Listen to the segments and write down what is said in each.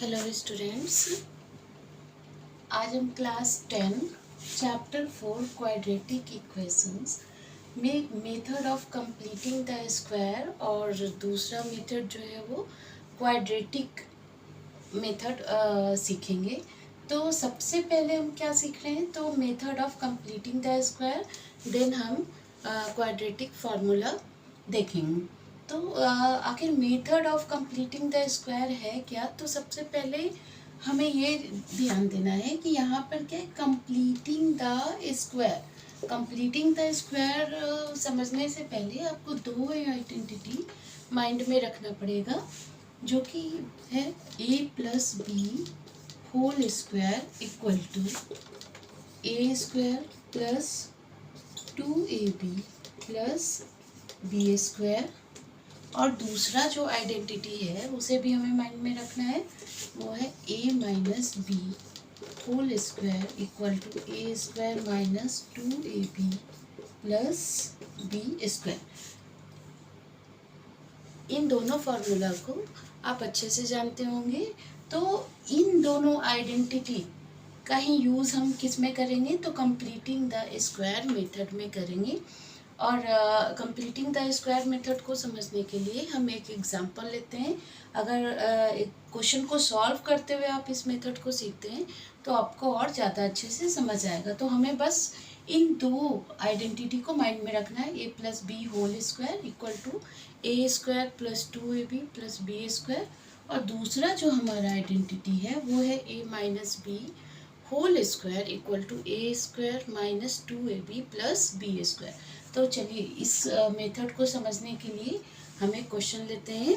Hello students, आज हम class 10 chapter 4 quadratic equations में method of completing the square और दूसरा मेथड जो है वो क्वाड्रेटिक मेथड सीखेंगे। तो सबसे पहले हम क्या सीख रहे हैं, तो method of completing the square, then हम क्वाड्रेटिक फार्मूला देखेंगे। तो आखिर method of completing the square है क्या? तो सबसे पहले हमें ये ध्यान देना है कि यहाँ पर क्या है, completing the square. Completing the square समझने से पहले आपको दो आइडेंटिटी माइंड में रखना पड़ेगा, जो कि है a plus B whole square equal to A square plus 2ab plus B square. और दूसरा जो आइडेंटिटी है उसे भी हमें माइंड में रखना है, वो है a minus B whole square equal to A square minus 2ab plus B square. इन दोनों फार्मूला को आप अच्छे से जानते होंगे। तो इन दोनों आइडेंटिटी का ही यूज़ हम किस में करेंगे, तो कंप्लीटिंग द स्क्वायर मेथड में करेंगे। और कंप्लीटिंग द स्क्वायर मेथड को समझने के लिए हम एक एग्जांपल लेते हैं। अगर एक क्वेश्चन को सॉल्व करते हुए आप इस मेथड को सीखते हैं तो आपको और ज़्यादा अच्छे से समझ आएगा। तो हमें बस इन दो आइडेंटिटी को माइंड में रखना है, a plus B whole square equal to A square plus 2ab plus B square. और दूसरा जो हमारा आइडेंटिटी है वो है a minus B whole square equal to A square minus 2ab plus B square. तो चलिए इस मेथड को समझने के लिए हम एक क्वेश्चन लेते हैं।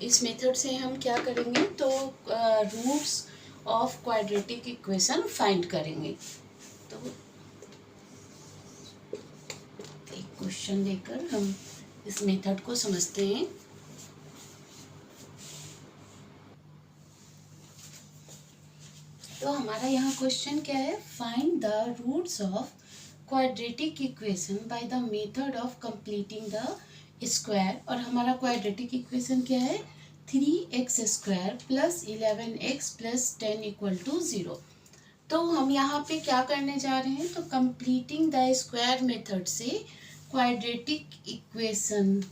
इस मेथड से हम क्या करेंगे, तो roots of quadratic equation find करेंगे। तो एक क्वेश्चन लेकर हम इस मेथड को समझते हैं। तो हमारा यहाँ क्वेश्चन क्या है, find the roots of quadratic equation by the method of completing the square. और हमारा क्वाड्रेटिक इक्वेशन क्या है, 3x square plus 11x plus 10 equal to 0। तो हम यहाँ पे क्या करने जा रहे हैं, तो कंप्लीटिंग द स्क्वायर मेथड से क्वाड्रेटिक इक्वेशन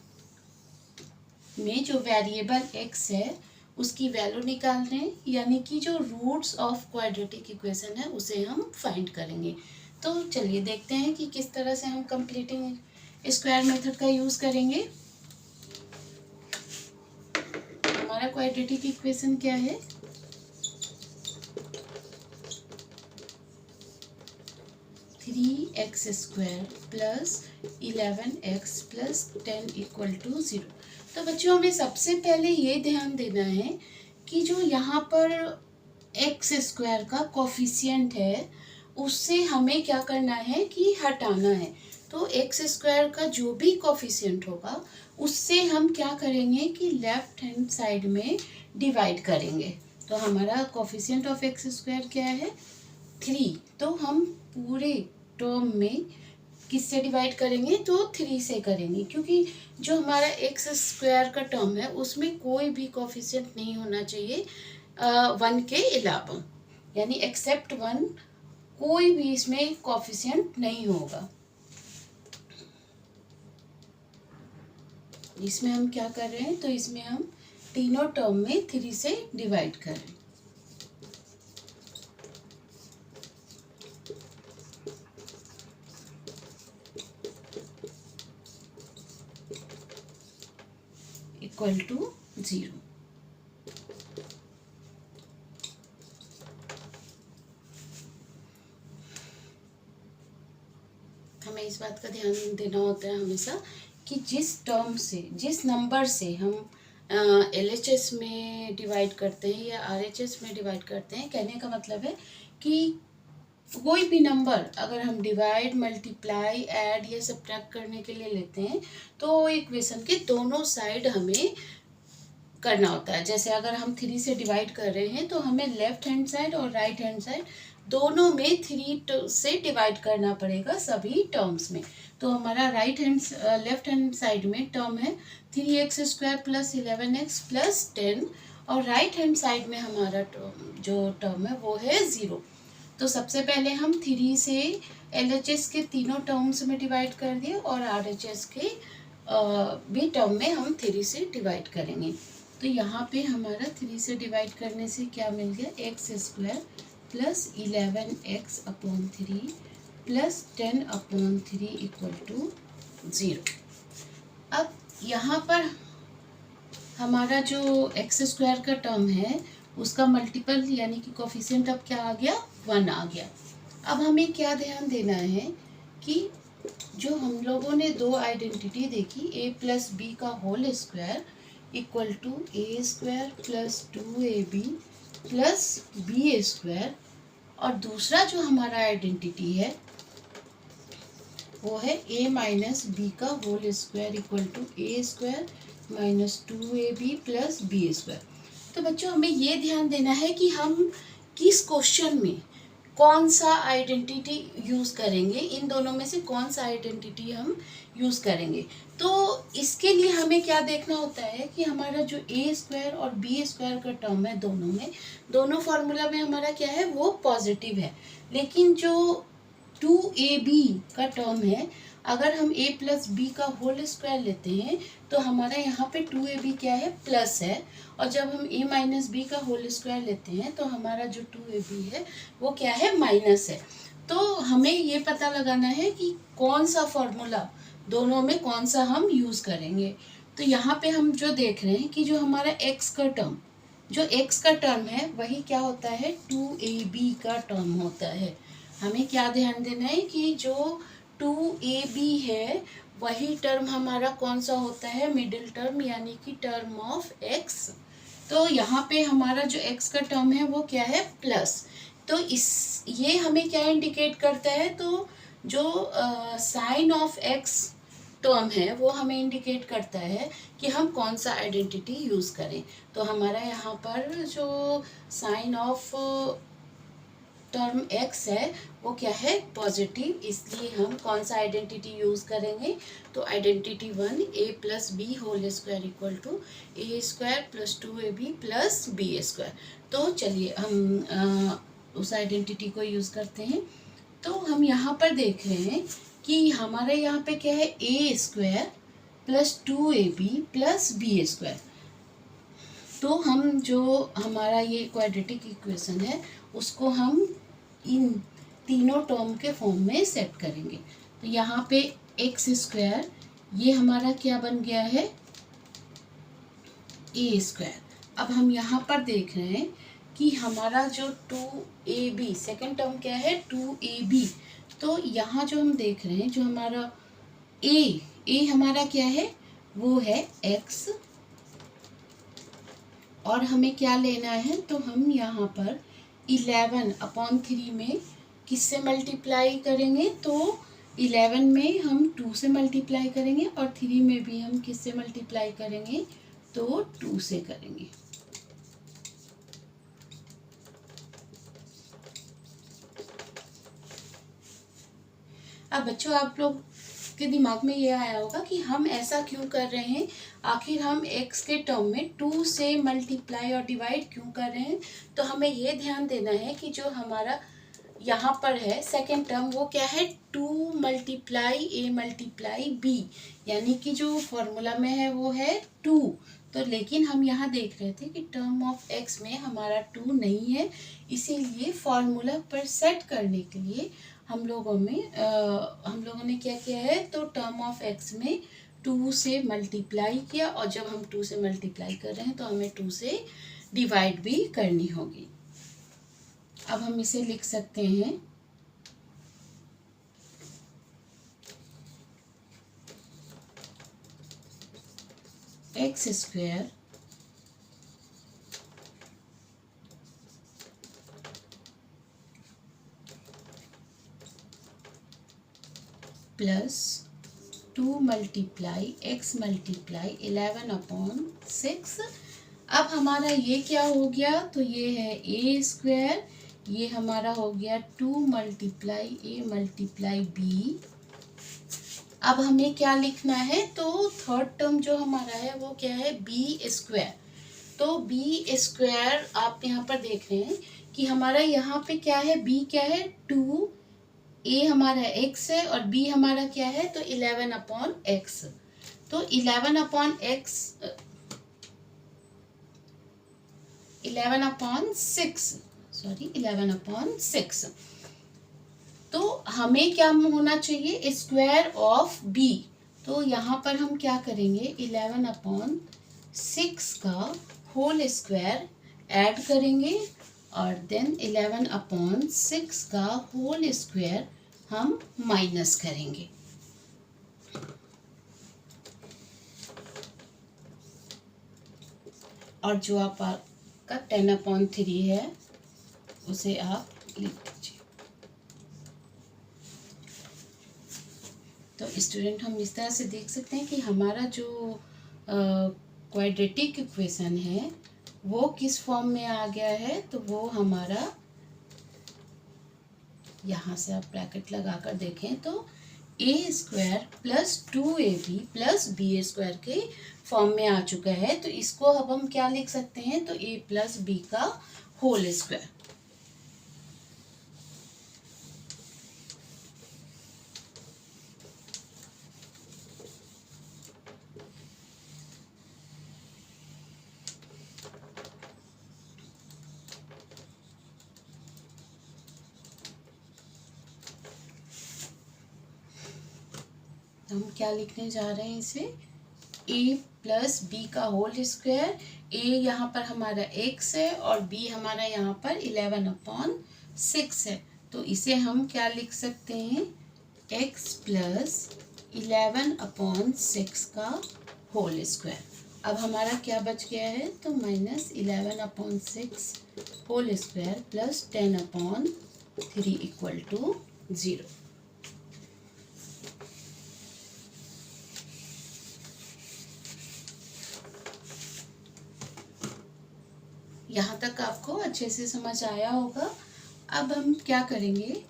में जो वेरिएबल x है उसकी वैल्यू निकाल रहे हैं, यानी कि जो रूट्स ऑफ क्वाड्रेटिक इक्वेशन है उसे हम फाइंड करेंगे। तो चलिए देखते हैं कि किस तरह से हम कंप्लीटिंग स्क्वायर मेथड का यूज़ करेंगे। हमारा क्वाड्रेटिक इक्वेशन क्या है, three X square plus 11x plus 10 equal to 0। तो बच्चों हमें सबसे पहले ये ध्यान देना है कि जो यहाँ पर एक्स स्क्वायर का कोफिशिएंट है उससे हमें क्या करना है कि हटाना है। तो एक्स स्क्वायर का जो भी कोफिशिएंट होगा उससे हम क्या करेंगे कि लेफ्ट हैंड साइड में डिवाइड करेंगे। तो हमारा कोफिशिएंट ऑफ एक्स स्क्वायर क्या है, 3। तो हम पूरे टर्म में किससे डिवाइड करेंगे, तो 3 से करेंगे, क्योंकि जो हमारा एक्स स्क्वायर का टर्म है उसमें कोई भी कोफिशिएंट नहीं होना चाहिए 1 के अलावा, यानी एक्सेप्ट 1 कोई भी इसमें कोफिशिएंट नहीं होगा। इसमें हम क्या कर रहे हैं, तो इसमें हम तीनों टर्म में 3 से डिवाइड कर रहे हैं। Equal to 0। हमें इस बात का ध्यान देना होता है हमेशा कि जिस टर्म से, जिस नंबर से हम LHS में डिवाइड करते हैं या RHS में डिवाइड करते हैं, कहने का मतलब है कि कोई भी नंबर अगर हम डिवाइड, मल्टीप्लाई, ऐड या सब्ट्रैक्ट करने के लिए लेते हैं तो इक्वेशन के दोनों साइड हमें करना होता है। जैसे अगर हम 3 से डिवाइड कर रहे हैं तो हमें लेफ्ट हैंड साइड और राइट हैंड साइड दोनों में 3 से डिवाइड करना पड़ेगा सभी टर्म्स में। तो हमारा लेफ्ट हैंड साइड में टर्म है 3x² प्लस 11x प्लस 10, और राइट हैंड साइड में हमारा जो टर्म है वो है 0। तो सबसे पहले हम 3 से LHS के तीनों टर्म्स में डिवाइड कर दिए और RHS के भी टर्म में हम 3 से डिवाइड करेंगे। तो यहाँ पे हमारा 3 से डिवाइड करने से क्या मिल गया, x² plus 11x/3 plus 10/3 equal to 0। अब यहाँ पर हमारा जो x² का टर्म है उसका मल्टीपल यानी कि कोफिशिएंट अब क्या आ गया, 1 आ गया। अब हमें क्या ध्यान देना है कि जो हम लोगों ने दो आइडेंटिटी देखी a प्लस बी का whole square equal to a² plus 2ab plus b², और दूसरा जो हमारा आइडेंटिटी है वो है a माइनस बी का whole square equal to a² minus 2ab plus b²। तो बच्चों हमें ये ध्यान देना है कि हम किस क्वेश्चन में कौन सा आइडेंटिटी यूज़ करेंगे, इन दोनों में से कौन सा आइडेंटिटी हम यूज़ करेंगे। तो इसके लिए हमें क्या देखना होता है कि हमारा जो a² और b² का टर्म है दोनों फार्मूला में हमारा क्या है, वो पॉजिटिव है। लेकिन जो 2ab का टर्म है, अगर हम a प्लस बी का होल स्क्वायर लेते हैं तो हमारा यहाँ पे 2ab क्या है, प्लस है, और जब हम a माइनस बी का होल स्क्वायर लेते हैं तो हमारा जो 2ab है वो क्या है, माइनस है। तो हमें ये पता लगाना है कि कौन सा फॉर्मूला दोनों में कौन सा हम यूज़ करेंगे। तो यहाँ पे हम जो देख रहे हैं कि जो हमारा x का टर्म है वही क्या होता है, 2ab का टर्म होता है। हमें क्या ध्यान देना है कि जो 2ab है वही टर्म हमारा कौन सा होता है, मिडिल टर्म यानी कि टर्म ऑफ x। तो यहाँ पे हमारा जो x का टर्म है वो क्या है, प्लस। तो ये हमें क्या इंडिकेट करता है, तो जो साइन ऑफ x टर्म है वो हमें इंडिकेट करता है कि हम कौन सा आइडेंटिटी यूज़ करें। तो हमारा यहाँ पर जो साइन ऑफ टर्म x है वो क्या है, पॉजिटिव, इसलिए हम कौन सा आइडेंटिटी यूज़ करेंगे, तो identity 1 a plus B whole square equal to a² plus 2ab plus b²। तो चलिए हम उस आइडेंटिटी को यूज़ करते हैं। तो हम यहाँ पर देख रहे हैं कि हमारे यहाँ पे क्या है, a² plus 2ab plus b²। तो हम जो हमारा ये क्वाड्रेटिक इक्वेशन है उसको हम इन तीनों टर्म के फॉर्म में सेट करेंगे। तो यहाँ पे x² ये हमारा क्या बन गया है, a²। अब हम यहाँ पर देख रहे हैं कि हमारा जो 2ab सेकेंड टर्म क्या है, 2ab। तो यहाँ जो हम देख रहे हैं, जो हमारा a हमारा क्या है, वो है x, और हमें क्या लेना है, तो हम यहाँ पर 11/3 में किससे मल्टीप्लाई करेंगे, तो 11 में हम 2 से मल्टीप्लाई करेंगे और 3 में भी हम किससे मल्टीप्लाई करेंगे, तो 2 से करेंगे। अब बच्चों आप लोग के दिमाग में ये आया होगा कि हम ऐसा क्यों कर रहे हैं, आखिर हम x के टर्म में 2 से मल्टीप्लाई और डिवाइड क्यों कर रहे हैं। तो हमें ये ध्यान देना है कि जो हमारा यहाँ पर है सेकेंड टर्म वो क्या है, 2 मल्टीप्लाई a मल्टीप्लाई b, यानी कि जो फॉर्मूला में है वो है 2। तो लेकिन हम यहाँ देख रहे थे कि टर्म ऑफ x में हमारा 2 नहीं है, इसीलिए फॉर्मूला पर सेट करने के लिए हम लोगों ने क्या किया है, तो टर्म ऑफ x में 2 से मल्टीप्लाई किया, और जब हम 2 से मल्टीप्लाई कर रहे हैं तो हमें 2 से डिवाइड भी करनी होगी। अब हम इसे लिख सकते हैं x² plus 2 multiply x multiply 11/6 अब हमारा ये क्या हो गया, तो ये है ए स्क्वायर, ये हमारा हो गया 2 मल्टीप्लाई ए मल्टीप्लाई बी। अब हमें क्या लिखना है, तो थर्ड टर्म जो हमारा है वो क्या है, बी स्क्वायर। तो बी स्क्वायर आप यहाँ पर देख रहे हैं कि हमारा यहाँ पे क्या है, बी क्या है 2, ए हमारा x है और b हमारा क्या है, तो 11/x। तो 11/6 तो हमें क्या होना चाहिए, स्क्वायर ऑफ b। तो यहाँ पर हम क्या करेंगे, 11/6 का होल स्क्वायर ऐड करेंगे और देन 11/6 का होल स्क्वायर हम माइनस करेंगे। और जो आपका 10/3 है उसे आप लिख दीजिए। तो स्टूडेंट, हम इस तरह से देख सकते हैं कि हमारा जो क्वाड्रेटिक इक्वेशन है वो किस फॉर्म में आ गया है, तो वो हमारा, यहाँ से आप ब्रैकेट लगाकर देखें तो A square plus 2ab plus B square के फॉर्म में आ चुका है। तो इसको अब हम क्या लिख सकते हैं, तो a प्लस बी का होल स्क्वायर। हम क्या लिखने जा रहे हैं इसे, a प्लस बी का होल स्क्वायर। a यहाँ पर हमारा x है और b हमारा यहाँ पर 11/6 है। तो इसे हम क्या लिख सकते हैं, x प्लस 11/6 का होल स्क्वायर। अब हमारा क्या बच गया है, तो -11/6 whole square plus 10/3 equal to 0। यहाँ तक आपको अच्छे से समझ आया होगा। अब हम क्या करेंगे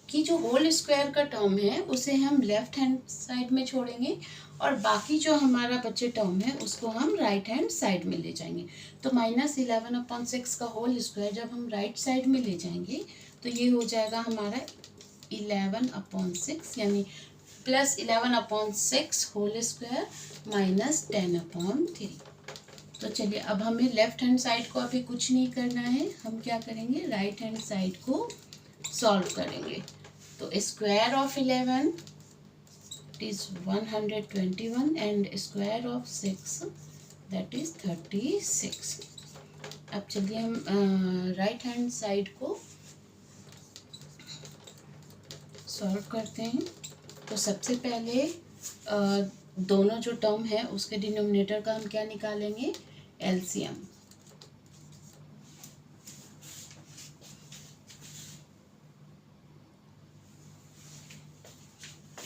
कि जो होल स्क्वायर का टर्म है उसे हम लेफ्ट हैंड साइड में छोड़ेंगे और बाकी जो हमारा बचे टर्म है उसको हम राइट हैंड साइड में ले जाएंगे। तो -11/6 का होल स्क्वायर जब हम राइट साइड में ले जाएंगे तो ये हो जाएगा हमारा 11/6 यानी प्लस 11/6 होल स्क्वायर माइनस 10/3। तो चलिए, अब हमें लेफ्ट हैंड साइड को अभी कुछ नहीं करना है, हम क्या करेंगे, राइट हैंड साइड को सॉल्व करेंगे। तो square of 11 is 121 and square of 6 that is 36। अब चलिए हम राइट हैंड साइड को सॉल्व करते हैं। तो सबसे पहले दोनों जो टर्म है उसके डिनोमिनेटर का हम क्या निकालेंगे, एलसीएम।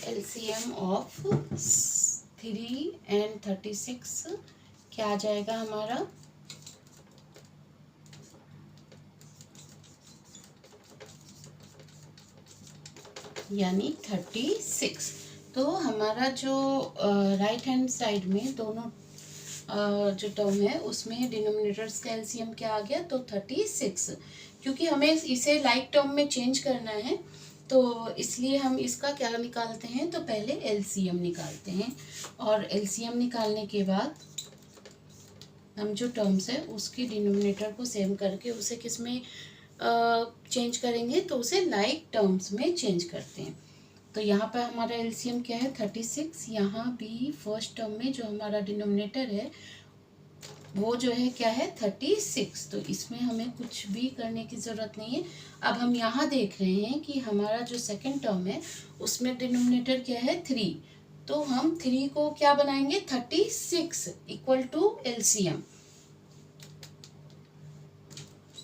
एलसीएम ऑफ 3 and 36 क्या आ जाएगा हमारा, यानी 36। तो हमारा जो राइट हैंड साइड में दोनों जो टर्म है उसमें डिनोमिनेटर्स का एलसीएम क्या आ गया, तो 36। क्योंकि हमें इसे लाइक टर्म में चेंज करना है तो इसलिए हम इसका क्या निकालते हैं, तो पहले एलसीएम निकालते हैं और एलसीएम निकालने के बाद हम जो टर्म्स है उसके डिनोमिनेटर को सेम करके उसे किस में चेंज करेंगे, तो उसे लाइक टर्म्स में चेंज करते हैं। तो यहाँ पर हमारा एलसीएम क्या है, 36। यहाँ भी फर्स्ट टर्म में जो हमारा डिनोमिनेटर है वो जो है क्या है, 36। तो इसमें हमें कुछ भी करने की ज़रूरत नहीं है। अब हम यहाँ देख रहे हैं कि हमारा जो सेकंड टर्म है उसमें डिनोमिनेटर क्या है, 3। तो हम 3 को क्या बनाएंगे, 36 इक्वल टू एलसीएम।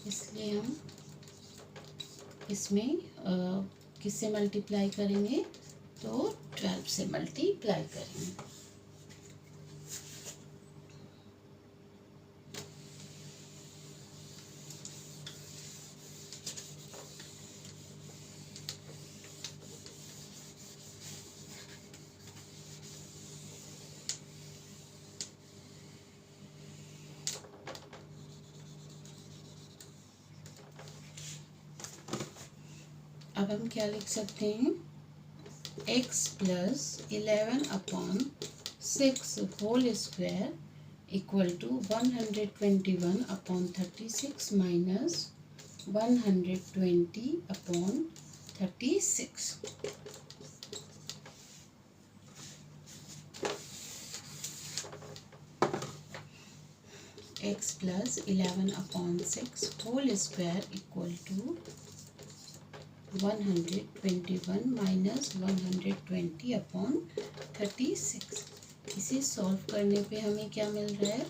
इसलिए हम इसमें किससे मल्टीप्लाई करेंगे, तो 12 से मल्टीप्लाई करेंगे। अब हम क्या लिख सकते हैं, x plus 11/6 whole square equal to 121/36 minus 120/36। x plus 11/6 whole square equal to 121 minus 120/36। इसे सॉल्व करने पे हमें क्या मिल रहा है,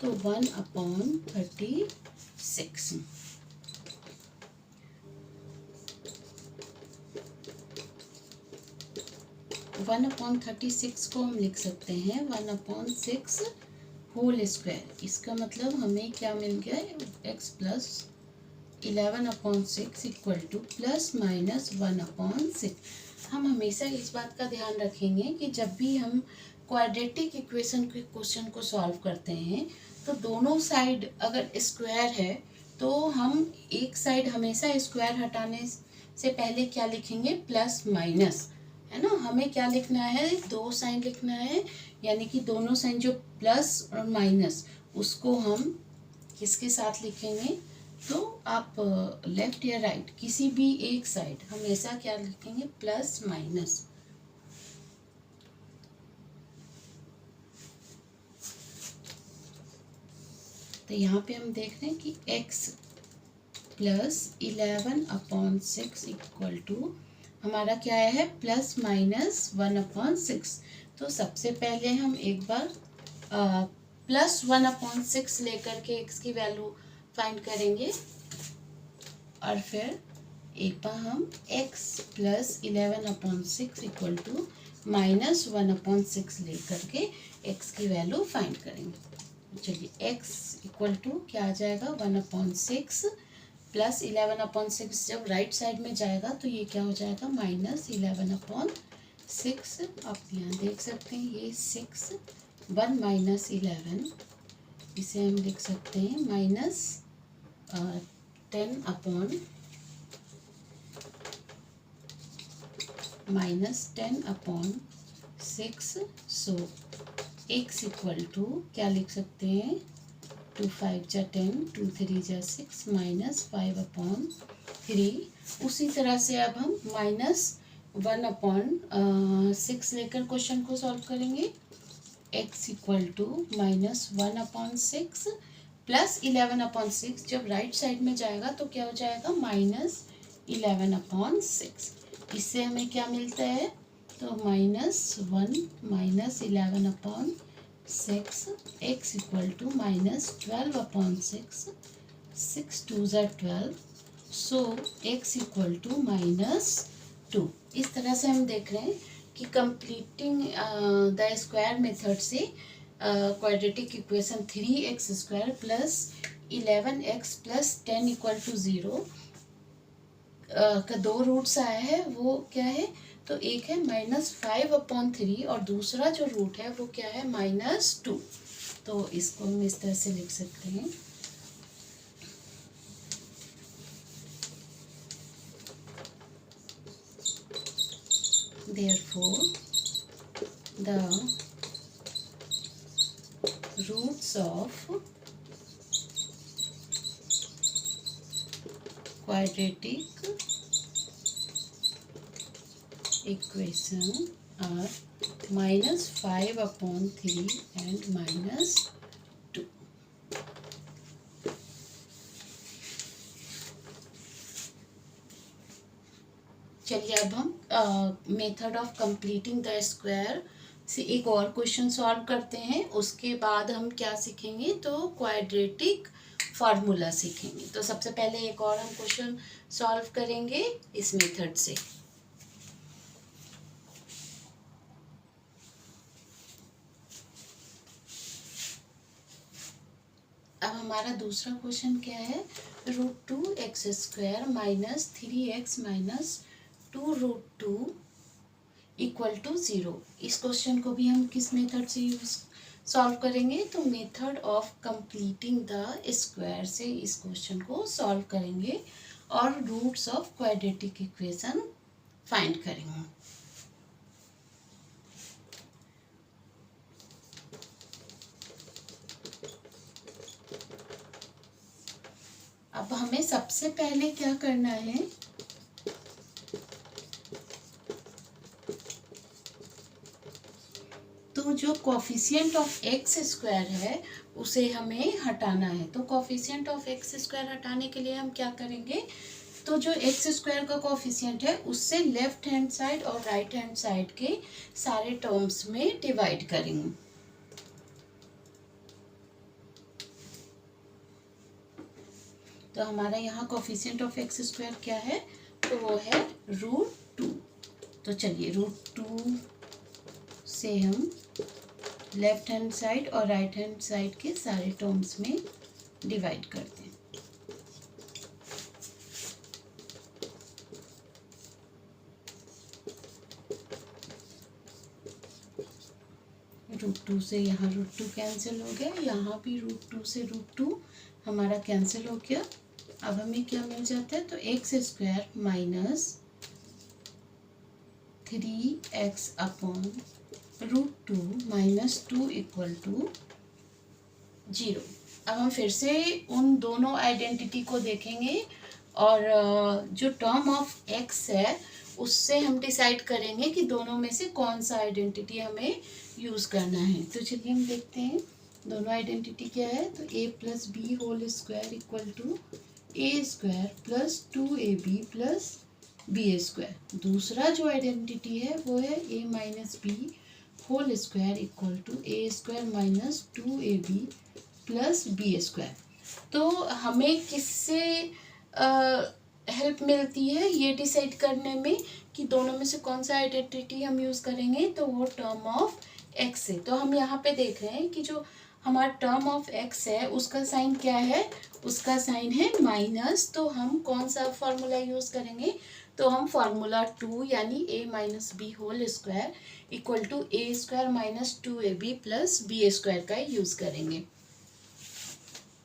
तो 1/36। 1/36 को हम लिख सकते हैं 1/6 होल स्क्वायर। इसका मतलब हमें क्या मिल गया, x plus 11/6 equal to plus minus 1/6। हम हमेशा इस बात का ध्यान रखेंगे कि जब भी हम क्वाड्रेटिक इक्वेशन के क्वेश्चन को सॉल्व करते हैं तो दोनों साइड अगर स्क्वायर है तो हम एक साइड हमेशा स्क्वायर हटाने से पहले क्या लिखेंगे, प्लस माइनस, है ना। हमें क्या लिखना है, दो साइन लिखना है, यानी कि दोनों साइन जो प्लस और माइनस उसको हम किसके साथ लिखेंगे, तो आप लेफ्ट या राइट किसी भी एक साइड हमेशा क्या लिखेंगे, प्लस माइनस। तो यहाँ पे हम देख रहे हैं कि x प्लस 11/6 इक्वल टू हमारा क्या है, प्लस माइनस 1/6। तो सबसे पहले हम एक बार प्लस 1/6 लेकर के x की वैल्यू फाइंड करेंगे और फिर एक बार हम x plus 11/6 equal to minus 1/6 लेकर के x की वैल्यू फाइंड करेंगे। चलिए x इक्वल टू क्या आ जाएगा, 1/6 प्लस 11/6। जब राइट साइड में जाएगा तो ये क्या हो जाएगा, माइनस 11/6। आप यहाँ देख सकते हैं ये 6 1 माइनस 11, इसे हम लिख सकते हैं minus 10/6। So x equal to क्या लिख सकते हैं, 2 5 जा 10, 2 3 जा 6 माइनस 5/3। उसी तरह से अब हम माइनस 1/6 लेकर क्वेश्चन को सॉल्व करेंगे। x equal to minus 1/6 plus 11/6। जब राइट साइड में जाएगा तो क्या हो जाएगा, माइनस 11/6। इससे हमें क्या मिलता है, तो -1 minus 11/6 x equal to minus 12/6, 6 2 ज़ा 12। So x equal to -2। इस तरह से हम देख रहे हैं कि कंप्लीटिंग द स्क्वायर मेथड से quadratic equation 3x² plus 11x plus 10 equal to 0 का दो रूट्स आया है। वो क्या है, तो एक है -5/3 और दूसरा जो रूट है वो क्या है, -2। तो इसको हम इस तरह से लिख सकते हैं, therefore the roots of quadratic equation are -5/3 and -2। चलिए अब हम method of completing the square से एक और क्वेश्चन सॉल्व करते हैं। उसके बाद हम क्या सीखेंगे, तो क्वाड्रेटिक फार्मूला सीखेंगे। तो सबसे पहले एक और हम क्वेश्चन सॉल्व करेंगे इस मेथड से। अब हमारा दूसरा क्वेश्चन क्या है, √2x² minus 3x minus 2√2 equal to 0। इस क्वेश्चन को भी हम किस मेथड से यूज सॉल्व करेंगे, तो method of completing the square से इस क्वेश्चन को सॉल्व करेंगे। और roots of quadratic equation find करेंगे। अब हमें सबसे पहले क्या करना है, तो जो कोफिशिएंट ऑफ एक्स स्क्वायर है उसे हमें हटाना है। तो कोफिशिएंट ऑफ एक्स स्क्वायर हटाने के लिए हम क्या करेंगे, तो जो एक्स स्क्वायर का कोफिशिएंट है उससे लेफ्ट हैंड साइड और राइट हैंड साइड के सारे टर्म्स में डिवाइड करेंगे। तो हमारा यहाँ कोफिशिएंट ऑफ एक्स स्क्वायर क्या है, तो वो है √2। तो चलिए √2 से हम लेफ्ट हैंड साइड और राइट हैंड साइड के सारे टर्म्स में डिवाइड करते हैं। √2 से यहाँ √2 कैंसिल हो गया, यहाँ भी √2 से √2 हमारा कैंसिल हो गया। अब हमें क्या मिल जाता है, तो X square minus 3x upon √2 minus 2 equal to 0। अब हम फिर से उन दोनों आइडेंटिटी को देखेंगे और जो टर्म ऑफ x है उससे हम डिसाइड करेंगे कि दोनों में से कौन सा आइडेंटिटी हमें यूज़ करना है। तो चलिए हम देखते हैं दोनों आइडेंटिटी क्या है। तो a plus B whole square equal to a square plus 2ab plus B square. दूसरा जो आइडेंटिटी है वो है a minus B whole square equal to a square minus 2ab plus B square. तो हमें किससे हेल्प मिलती है ये डिसाइड करने में कि दोनों में से कौन सा आइडेंटिटी हम यूज़ करेंगे, तो वो टर्म ऑफ एक्स है। तो हम यहाँ पे देख रहे हैं कि जो हमारा टर्म ऑफ एक्स है उसका साइन क्या है, उसका साइन है माइनस। तो हम कौन सा फॉर्मूला यूज़ करेंगे, तो हम फार्मूला 2 यानी a minus B whole square equal to a square minus 2ab plus B square का यूज़ करेंगे।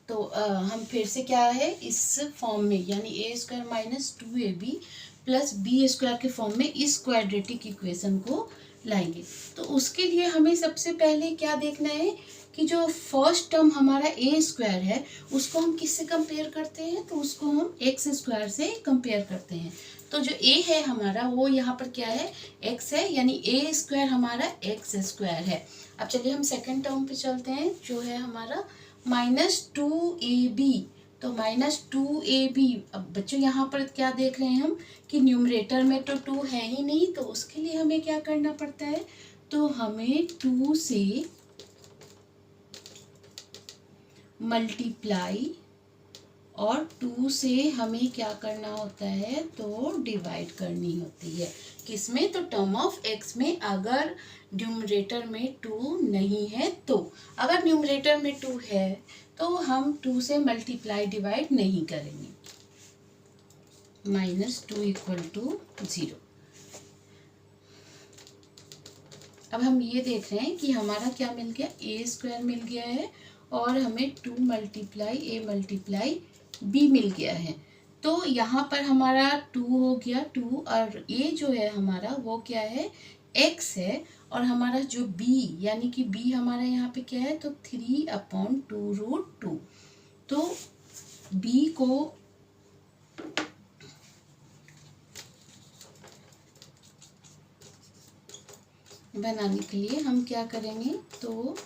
तो हम फिर से क्या है इस फॉर्म में यानी a square minus 2ab plus B square के फॉर्म में इस क्वाड्रेटिक इक्वेशन को लाएंगे। तो उसके लिए हमें सबसे पहले क्या देखना है कि जो फर्स्ट टर्म हमारा a स्क्वायर है उसको हम किससे कंपेयर करते हैं, तो उसको हम x स्क्वायर से कंपेयर करते हैं। तो जो a है हमारा वो यहाँ पर क्या है, x है, यानी a स्क्वायर हमारा x स्क्वायर है। अब चलिए हम सेकेंड टर्म पे चलते हैं जो है हमारा -2ab। तो -2ab, अब बच्चों यहाँ पर क्या देख रहे हैं हम कि न्यूमरेटर में तो 2 है ही नहीं, तो उसके लिए हमें क्या करना पड़ता है, तो हमें 2 से मल्टीप्लाई और 2 से हमें क्या करना होता है, तो डिवाइड करनी होती है। किसमें, तो टर्म ऑफ x में। अगर न्यूमरेटर में 2 नहीं है तो, अगर न्यूमरेटर में 2 है तो हम 2 से मल्टीप्लाई डिवाइड नहीं करेंगे। -2 इक्वल टू 0। अब हम ये देख रहे हैं कि हमारा क्या मिल गया, a स्क्वायर मिल गया है और हमें 2 मल्टीप्लाई a मल्टीप्लाई b मिल गया है। तो यहाँ पर हमारा 2 हो गया 2 और a जो है हमारा वो क्या है, x है, और हमारा जो b यानी कि b हमारा यहाँ पे क्या है, तो 3/2√2। तो b को बनाने के लिए हम क्या करेंगे, तो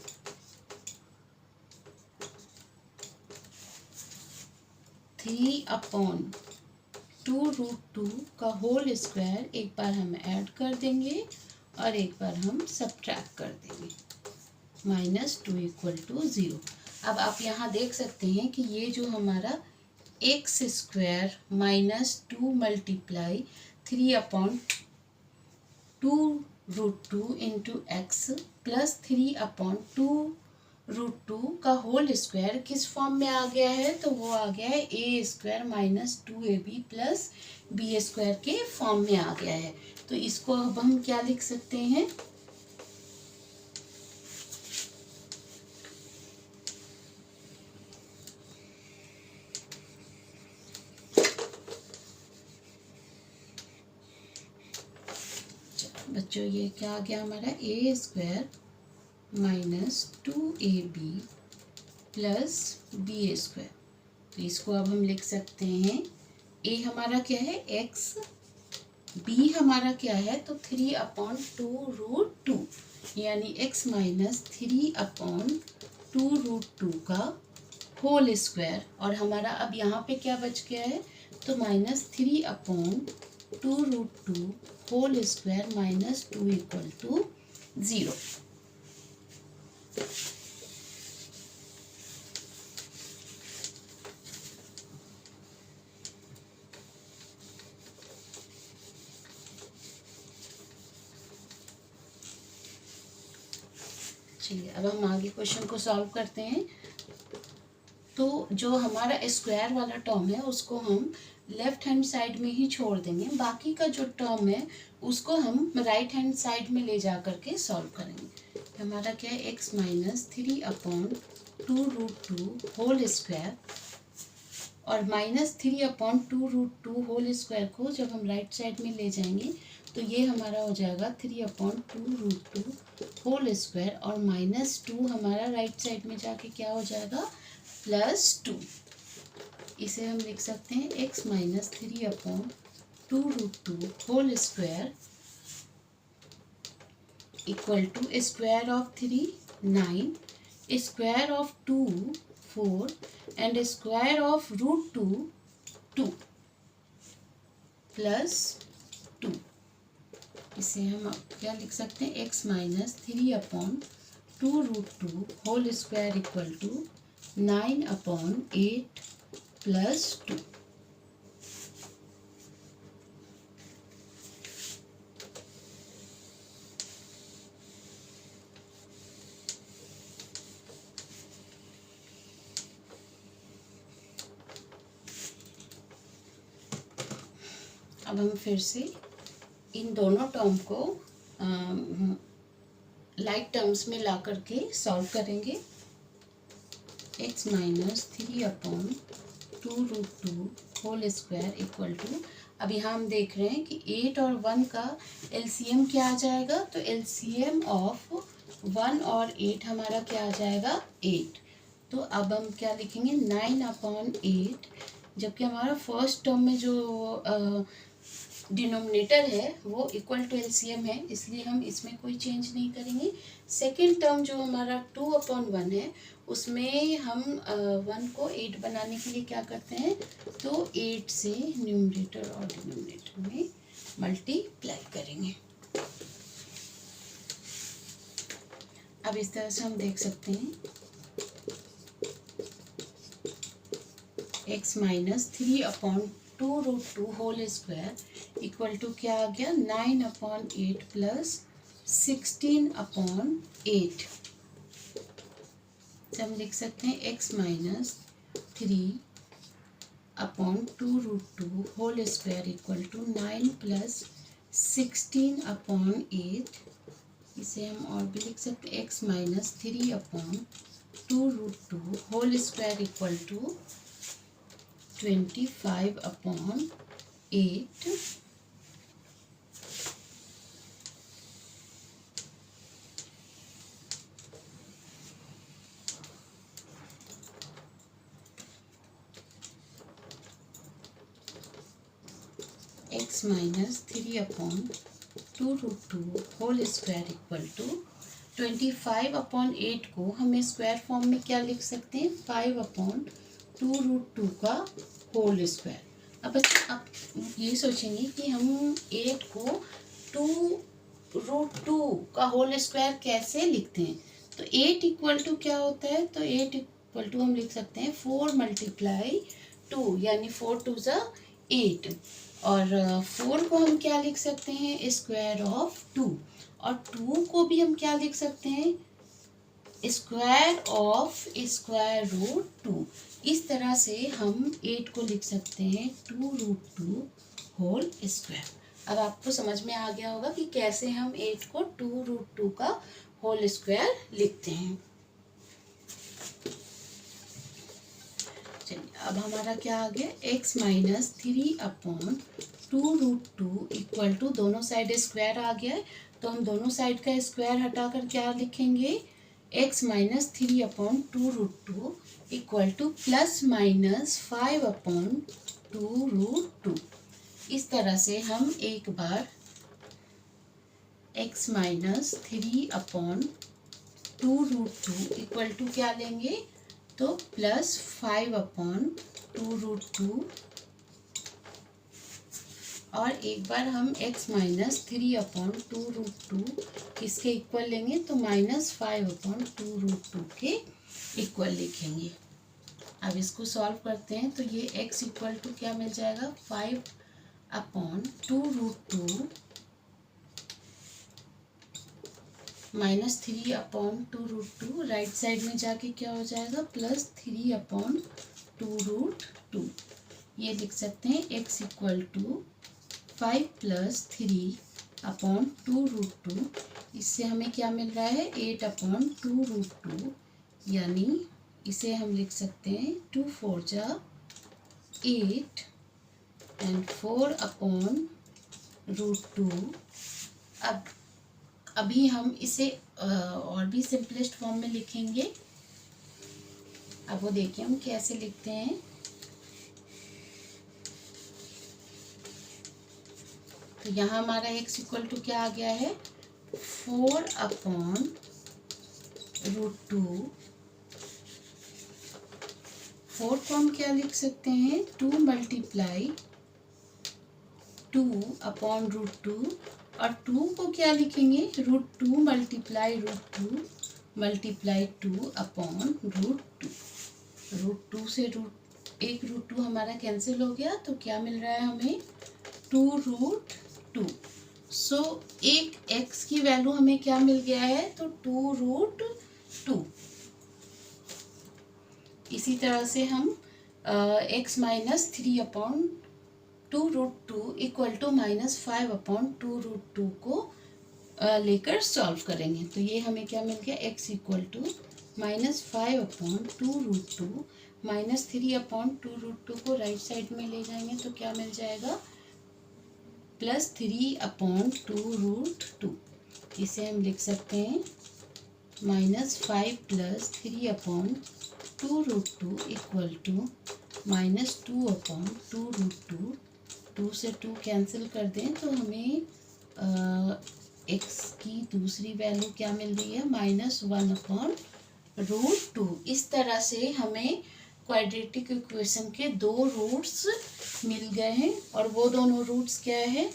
थ्री अपॉन 2√2 का होल स्क्वायर एक बार हम ऐड कर देंगे और एक बार हम सब्ट्रैक्ट कर देंगे। -2 इक्वल टू 0। अब आप यहाँ देख सकते हैं कि ये जो हमारा x square -2 multiply 3/2√2 into x plus 3/2√2 का होल स्क्वायर किस फॉर्म में आ गया है, तो वो आ गया है a square minus 2ab plus B square के फॉर्म में आ गया है। तो इसको अब हम क्या लिख सकते हैं, बच्चों ये क्या आ गया हमारा, A square minus 2ab plus B A square. तो इसको अब हम लिख सकते हैं, ए हमारा क्या है x, बी हमारा क्या है तो 3/2√2 यानी x माइनस 3/2√2 का होल स्क्वायर। और हमारा अब यहाँ पे क्या बच गया है तो -3/2√2 होल स्क्वायर माइनस 2 = 0। चलिए अब हम आगे क्वेश्चन को सॉल्व करते हैं। तो जो हमारा स्क्वायर वाला टर्म है उसको हम लेफ्ट हैंड साइड में ही छोड़ देंगे, बाकी का जो टर्म है उसको हम राइट हैंड साइड में ले जा करके सॉल्व करेंगे। हमारा क्या है x माइनस 3/2√2 होल स्क्वायर, और -3/2√2 होल स्क्वायर को जब हम राइट साइड में ले जाएंगे तो ये हमारा हो जाएगा 3/2√2 होल स्क्वायर, और -2 हमारा राइट साइड में जाके क्या हो जाएगा +2। इसे हम लिख सकते हैं x minus 3/2√2 whole square equal to square of 3 9, स्क्वायर ऑफ 2 4 एंड स्क्वायर ऑफ √2 2 +2। इसे हम अब क्या लिख सकते हैं x minus 3/2√2 whole square equal to 9/8 +2। अब हम फिर से इन दोनों टर्म को लाइक टर्म्स में ला करके सॉल्व करेंगे। x minus 3/2√2 whole square equal to, अब यहाँ हम देख रहे हैं कि 8 और 1 का एलसीएम क्या आ जाएगा, तो एलसीएम ऑफ 1 और 8 हमारा क्या आ जाएगा 8। तो अब हम क्या लिखेंगे 9/8, जबकि हमारा फर्स्ट टर्म में जो डिनोमिनेटर है वो इक्वल टू एलसीएम है, इसलिए हम इसमें कोई चेंज नहीं करेंगे। सेकेंड टर्म जो हमारा 2/1 है उसमें हम 1 को 8 बनाने के लिए क्या करते हैं तो 8 से न्यूमरेटर और डिनोमिनेटर में मल्टीप्लाई करेंगे। अब इस तरह से हम देख सकते हैं x minus 3/2√2 whole square equal to क्या आ गया 9/8 प्लस 16/8। तो हम लिख सकते हैं x minus 3/2√2 whole square equal to 9 plus 16/8। इसे हम और भी लिख सकते हैं x minus 3/2√2 whole square equal to 25/8। x minus 3/2√2 whole square equal to 25/8 को हम स्क्वायर फॉर्म में क्या लिख सकते हैं 5/2√2 का होल स्क्वायर। अब आप ये सोचेंगे कि हम 8 को 2√2 का होल स्क्वायर कैसे लिखते हैं, तो 8 इक्वल टू क्या होता है, तो 8 इक्वल टू हम लिख सकते हैं 4 × 2 यानी 4 2 = 8, और 4 को हम क्या लिख सकते हैं स्क्वायर ऑफ 2, और 2 को भी हम क्या लिख सकते हैं स्क्वायर ऑफ स्क्वायर रूट 2। इस तरह से हम 8 को लिख सकते हैं 2√2 होल स्क्वायर। अब आपको समझ में आ गया होगा कि कैसे हम 8 को 2√2 का होल स्क्वायर लिखते हैं। चलिए अब हमारा क्या आ गया, x माइनस 3/2√2 इक्वल टू, दोनों साइड स्क्वायर आ गया है तो हम दोनों साइड का स्क्वायर हटाकर क्या लिखेंगे, x minus 3/2√2 equal to plus minus 5/2√2। इस तरह से हम एक बार x माइनस 3/2√2 इक्वल टू क्या लेंगे, तो प्लस 5/2√2, और एक बार हम x माइनस 3/2√2 किसके इक्वल लेंगे, तो माइनस 5/2√2 के इक्वल लिखेंगे। अब इसको सॉल्व करते हैं तो ये x इक्वल टू क्या मिल जाएगा, 5/2√2 माइनस 3/2√2, राइट साइड में जाके क्या हो जाएगा, प्लस 3/2√2। ये लिख सकते हैं x इक्वल टू 5 प्लस 3/2√2, इससे हमें क्या मिल रहा है, 8/2√2, यानी इसे हम लिख सकते हैं 2 4 जा 8 एंड 4/√2। अब अभी हम इसे और भी सिंपलेस्ट फॉर्म में लिखेंगे। अब वो देखिए हम कैसे लिखते हैं। तो यहाँ हमारा x इक्वल टू क्या आ गया है, 4/√2। 4 को हम क्या लिख सकते हैं, 2 मल्टीप्लाई 2/√2, और 2 को क्या लिखेंगे, √2 मल्टीप्लाई √2 मल्टीप्लाई 2/√2। √2 से एक √2 हमारा कैंसिल हो गया, तो क्या मिल रहा है हमें, 2√2। सो एक x की वैल्यू हमें क्या मिल गया है, तो 2√2। इसी तरह से हम x minus 3/2√2 equal to minus 5/2√2 को लेकर सॉल्व करेंगे। तो ये हमें क्या मिल गया, x equal to minus 5/2√2 minus 3/2√2 को राइट साइड में ले जाएंगे तो क्या मिल जाएगा, प्लस 3/2√2। इसे हम लिख सकते हैं minus 5 plus 3/2√2 equal to minus 2/2√2। 2 से 2 कैंसिल कर दें तो हमें x की दूसरी वैल्यू क्या मिल रही है, माइनस 1/√2। इस तरह से हमें क्वाड्रेटिक इक्वेशन के दो रूट्स मिल गए हैं, और वो दोनों रूट्स क्या है,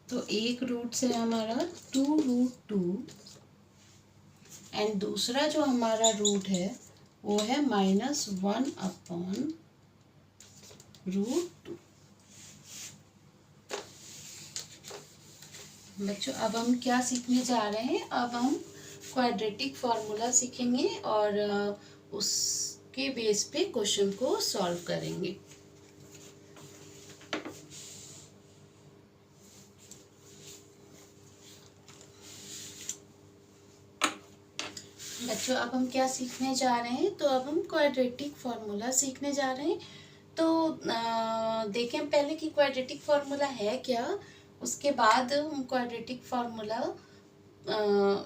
तो एक रूट से हमारा 2√2 एंड दूसरा जो हमारा रूट है वो है माइनस 1/√2। बच्चों अब हम क्या सीखने जा रहे हैं, अब हम क्वाड्रेटिक फार्मूला सीखेंगे और उसके बेस पे क्वेश्चन को सॉल्व करेंगे। बच्चों अब हम क्या सीखने जा रहे हैं, तो अब हम क्वाड्रेटिक फार्मूला सीखने जा रहे हैं। तो देखें पहले कि क्वाड्रेटिक फार्मूला है क्या, उसके बाद हम क्वाड्रेटिक फार्मूला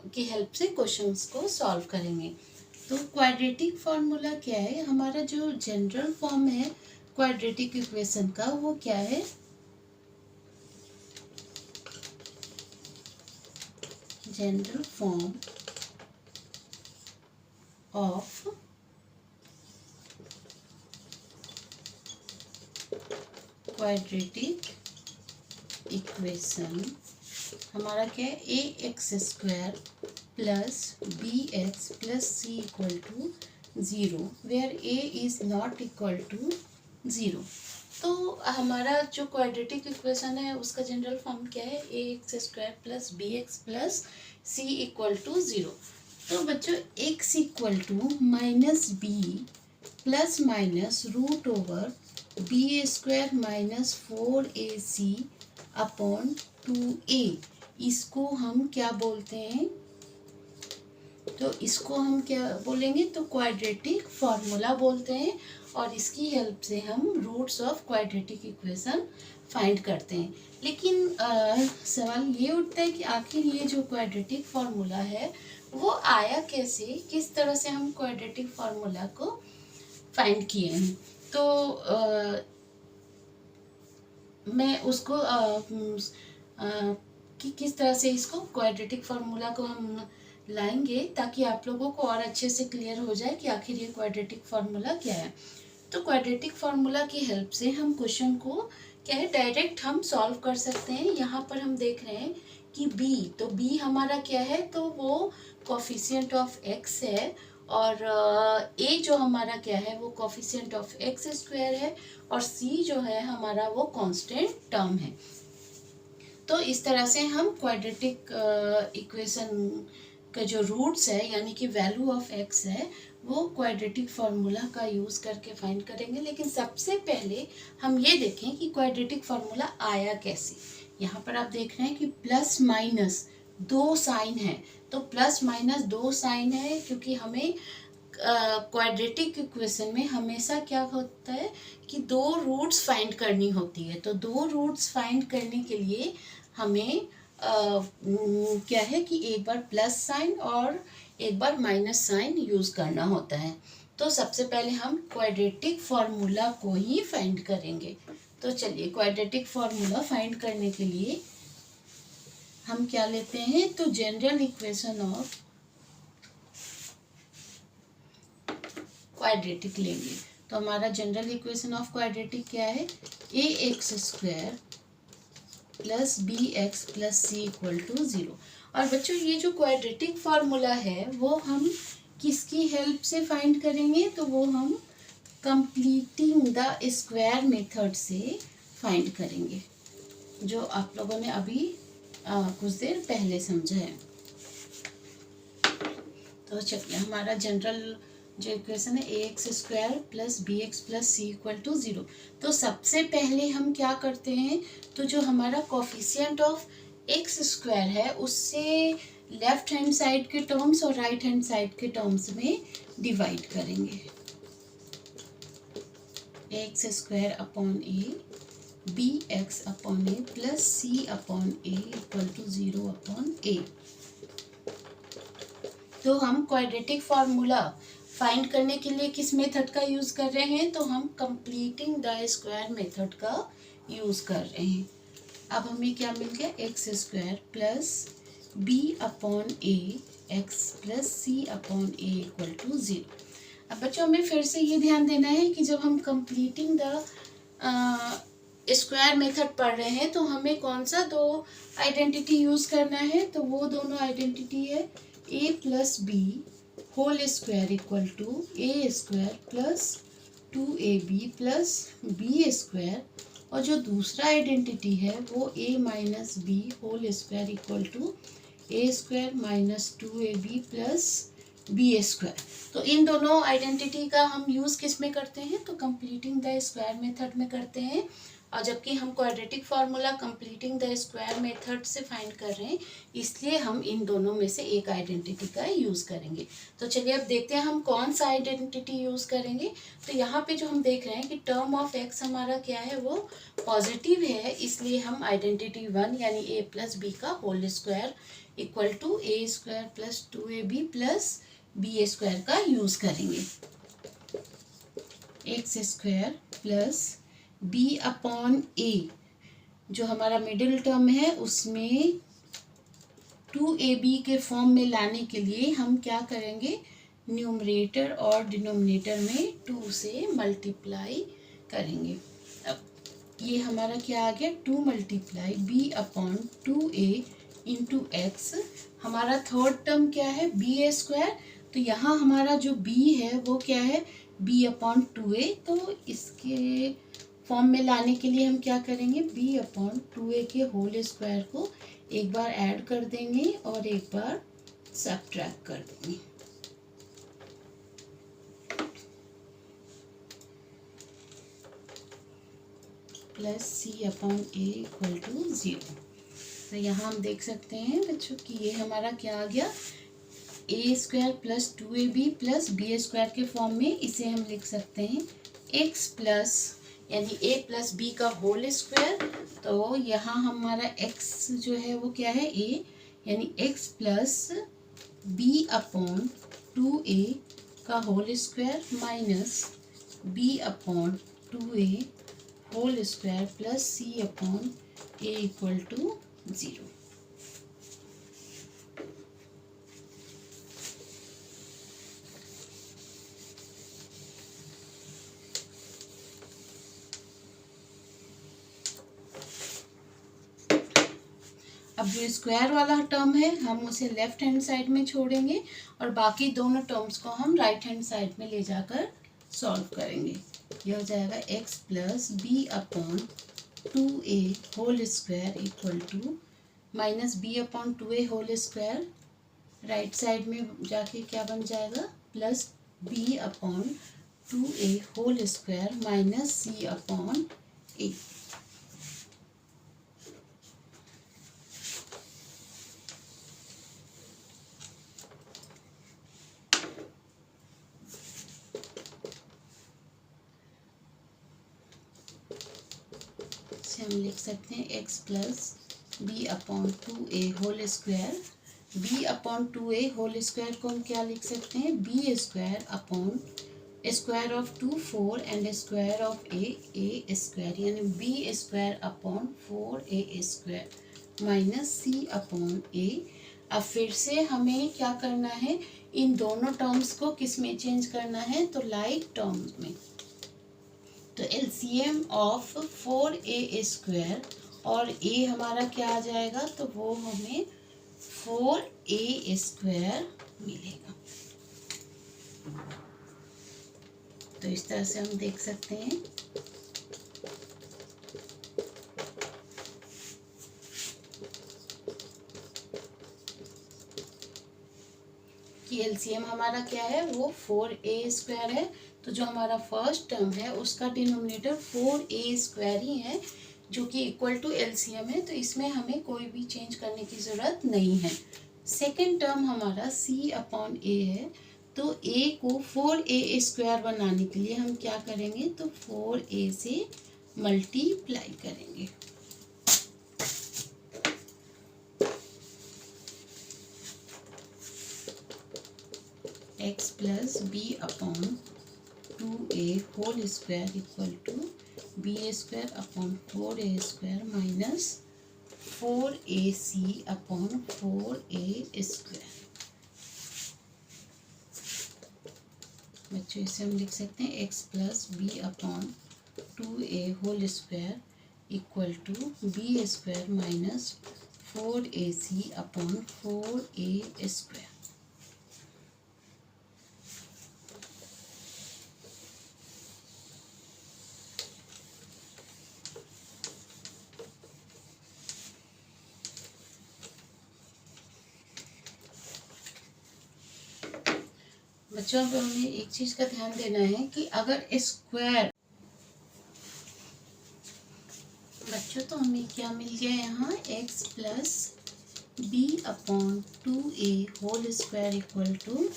की हेल्प से क्वेश्चंस को सॉल्व करेंगे। तो क्वाड्रेटिक फार्मूला क्या है, हमारा जो जनरल फॉर्म है क्वाड्रेटिक इक्वेशन का वो क्या है, general form of quadratic equation हमारा क्या है, ax² plus bx plus c equal to 0 where a is not equal to 0। तो हमारा जो क्वाड्रेटिक इक्वेशन है उसका जनरल फॉर्म क्या है, ax² plus bx plus c equal to 0। तो बच्चों x equal to minus b plus minus root over b square minus 4ac upon 2a। इसको हम क्या बोलते हैं? तो इसको हम क्या बोलेंगे? तो क्वाड्रेटिक फार्मूला बोलते हैं, और इसकी हेल्प से हम roots of quadratic equation find करते हैं। लेकिन सवाल ये उठता है कि आखिर ये जो क्वाड्रेटिक फार्मूला है वो आया कैसे, किस तरह से हम क्वाड्रेटिक फार्मूला को फाइंड किए हैं। तो मैं उसको कि किस तरह से इसको क्वाड्रेटिक फार्मूला को हम लाएंगे ताकि आप लोगों को और अच्छे से क्लियर हो जाए कि आखिर ये क्वाड्रेटिक फार्मूला क्या है। तो क्वाड्रेटिक फार्मूला की हेल्प से हम क्वेश्चन को क्या है डायरेक्ट हम सॉल्व कर सकते हैं। यहाँ पर हम देख रहे हैं कि b, तो b हमारा क्या है? तो वो कोफिशिएंट ऑफ x है, और a जो हमारा क्या है? वो कोफिशिएंट ऑफ x स्क्वायर है, और c जो है हमारा वो कांस्टेंट टर्म है। तो इस तरह से हम क्वाड्रेटिक इक्वेशन का जो रूट्स है यानी कि वैल्यू ऑफ x है वो क्वाड्रेटिक फार्मूला का यूज़ करके फाइंड करेंगे। लेकिन सबसे पहले हम ये देखें कि क्वाड्रेटिक फार्मूला आया कैसे। यहाँ पर आप देख रहे हैं कि प्लस माइनस दो साइन है, तो प्लस माइनस दो साइन है क्योंकि हमें क्वाड्रेटिक इक्वेशन में हमेशा क्या होता है कि दो रूट्स फाइंड करनी होती है। तो दो रूट्स फाइंड करने के लिए हमें क्या है कि एक बार प्लस साइन और एक बार माइनस साइन यूज़ करना होता है। तो सबसे पहले हम क्वाड्रेटिक फार्मूला को ही फाइंड करेंगे। तो चलिए क्वाड्रेटिक फार्मूला फाइंड करने के लिए हम क्या लेते हैं? तो जनरल इक्वेशन ऑफ क्वाड्रेटिक लेंगे। तो हमारा जनरल इक्वेशन ऑफ क्वाड्रेटिक क्या है? ax square plus b x plus c equal to 0। और बच्चों ये जो क्वाड्रेटिक फार्मूला है वो हम किसकी हेल्प से फाइंड करेंगे? तो वो हम कंप्लीटिंग द स्क्वायर मेथड से फाइंड करेंगे, जो आप लोगों ने अभी कुछ देर पहले समझा है। तो चलिए हमारा जनरल जो इक्वेशन है ax square plus b x plus c equal to 0। तो सबसे पहले हम क्या करते हैं? तो जो हमारा कोफिशिएंट ऑफ x स्क्वायर है उससे लेफ्ट हैंड साइड के टर्म्स और राइट हैंड साइड के टर्म्स में डिवाइड करेंगे। X square upon A B x upon A plus C upon A equal to 0 upon A. तो हम क्वाड्रेटिक फार्मूला फाइंड करने के लिए किस मेथड का यूज़ कर रहे हैं? तो हम कंप्लीटिंग द स्क्वायर मेथड का यूज़ कर रहे हैं। अब हमें क्या मिल गया? X square plus B upon a x plus C upon A equal to 0। अब बच्चों हमें फिर से ये ध्यान देना है कि जब हम कंप्लीटिंग द स्क्वायर मेथड पढ़ रहे हैं तो हमें कौन सा दो आइडेंटिटी यूज़ करना है? तो वो दोनों आइडेंटिटी है a plus B whole square equal to A square plus 2ab plus B square, और जो दूसरा आइडेंटिटी है वो a minus B whole square equal to A square minus 2ab plus B square. तो इन दोनों आइडेंटिटी का हम यूज़ किस में करते हैं? तो कंप्लीटिंग द स्क्वायर मेथड में करते हैं, और जबकि हम quadratic formula completing the square method से फाइंड कर रहे हैं इसलिए हम इन दोनों में से एक आइडेंटिटी का यूज़ करेंगे। तो चलिए अब देखते हैं हम कौन सा आइडेंटिटी यूज़ करेंगे। तो यहाँ पे जो हम देख रहे हैं कि टर्म ऑफ एक्स हमारा क्या है? वो पॉजिटिव है, इसलिए हम आइडेंटिटी 1 यानी a प्लस बी का whole square equal to A square plus 2ab plus B square का यूज़ करेंगे। X square plus B upon A जो हमारा मिडिल टर्म है उसमें 2ab के फॉर्म में लाने के लिए हम क्या करेंगे? न्यूमरेटर और डिनोमिनेटर में 2 से मल्टीप्लाई करेंगे। अब ये हमारा क्या आ गया? 2 multiply b upon 2a into x. हमारा थर्ड टर्म क्या है? B square. तो यहाँ हमारा जो b है वो क्या है? b upon 2a। तो इसके फॉर्म में लाने के लिए हम क्या करेंगे? b अपॉन 2a के होल स्क्वायर को एक बार ऐड कर देंगे और एक बार सब्ट्रैक्ट कर देंगे। Plus C upon A equal to 0। तो यहाँ हम देख सकते हैं बच्चों कि ये हमारा क्या आ गया, A square plus 2ab plus B square के फॉर्म में इसे हम लिख सकते हैं एक्स प्लस यानी ए प्लस बी का होल स्क्वायर। तो यहाँ हमारा एक्स जो है वो क्या है, ए, यानी x plus B upon 2a का whole square minus B upon 2a whole square plus C upon A equal to 0। अब जो स्क्वायर वाला टर्म है हम उसे लेफ्ट हैंड साइड में छोड़ेंगे और बाकी दोनों टर्म्स को हम राइट हैंड साइड में ले जाकर सॉल्व करेंगे। यह हो जाएगा x plus B upon 2a whole square equal to minus B upon 2a whole square, right side में जाके क्या बन जाएगा, plus B upon 2a whole square minus C upon A. हम लिख सकते हैं x plus B upon 2a whole square, B upon 2a whole square को हम क्या लिख सकते हैं, B square upon square of 2 4 and square of A square, यानी B square upon 4a square minus C upon A. अब फिर से हमें क्या करना है, इन दोनों टर्म्स को किस में चेंज करना है, तो लाइक टर्म्स में। तो एलसीएम ऑफ 4a स्क्वायर और a हमारा क्या आ जाएगा, तो वो हमें 4a स्क्वायर मिलेगा। तो इस तरह से हम देख सकते हैं कि एलसीएम हमारा क्या है, वो 4a स्क्वायर है। तो जो हमारा फर्स्ट टर्म है उसका डिनोमिनेटर 4a स्क्वायर ही है जो कि इक्वल टू एलसीएम है, तो इसमें हमें कोई भी चेंज करने की ज़रूरत नहीं है। सेकेंड टर्म हमारा c अपॉन a है, तो a को 4a स्क्वायर बनाने के लिए हम क्या करेंगे, तो 4a से मल्टीप्लाई करेंगे। X plus B upon 2a whole square equal to b square upon 4a square minus 4ac upon 4a square. बच्चों इसे हम लिख सकते हैं x plus B upon 2a whole square equal to b square minus 4ac upon 4a square. बच्चों अब हमें एक चीज़ का ध्यान देना है कि अगर स्क्वायर, बच्चों तो हमें क्या मिल गया यहाँ, x plus B upon 2a whole square equal to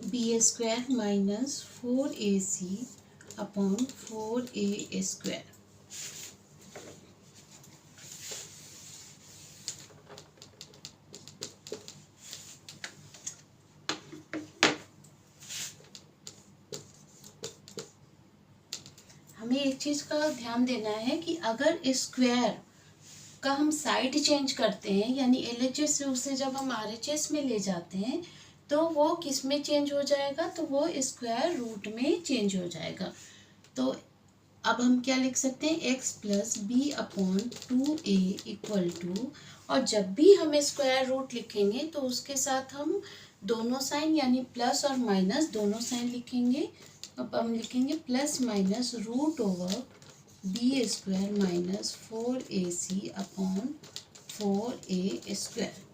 b square minus 4ac upon 4a square. हमें एक चीज़ का ध्यान देना है कि अगर स्क्वायर का हम साइड चेंज करते हैं, यानी एलएचएस से उसे जब हम आरएचएस में ले जाते हैं तो वो किस में चेंज हो जाएगा, तो वो स्क्वायर रूट में चेंज हो जाएगा। तो अब हम क्या लिख सकते हैं, x plus B upon 2a equal to, और जब भी हम स्क्वायर रूट लिखेंगे तो उसके साथ हम दोनों साइन यानी प्लस और माइनस दोनों साइन लिखेंगे। अब हम लिखेंगे plus minus root over b square minus 4ac upon 4a square.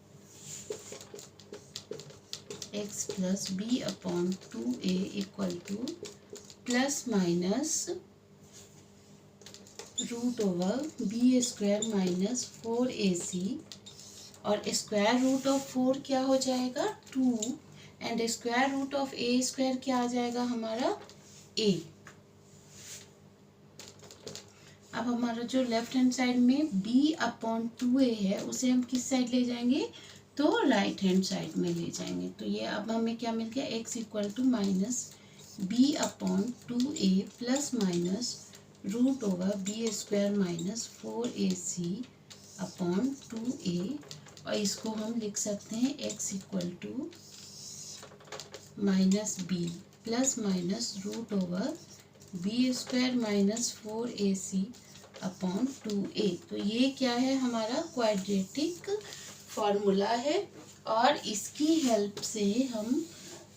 X plus B upon 2a equal to plus minus root over b square minus 4ac, और स्क्वायर रूट ऑफ 4 क्या हो जाएगा 2, and square root of A square क्या आ जाएगा हमारा a। अब हमारा जो लेफ्ट हैंड साइड में b/2a है उसे हम किस साइड ले जाएंगे, तो राइट हैंड साइड में ले जाएंगे। तो ये अब हमें क्या मिल गया, x equal to minus b/2a plus minus root over b square minus 4ac upon 2a, और इसको हम लिख सकते हैं x equal to minus b plus minus root over b square minus 4ac upon 2a। तो ये क्या है, हमारा क्वाड्रेटिक फॉर्मूला है, और इसकी हेल्प से हम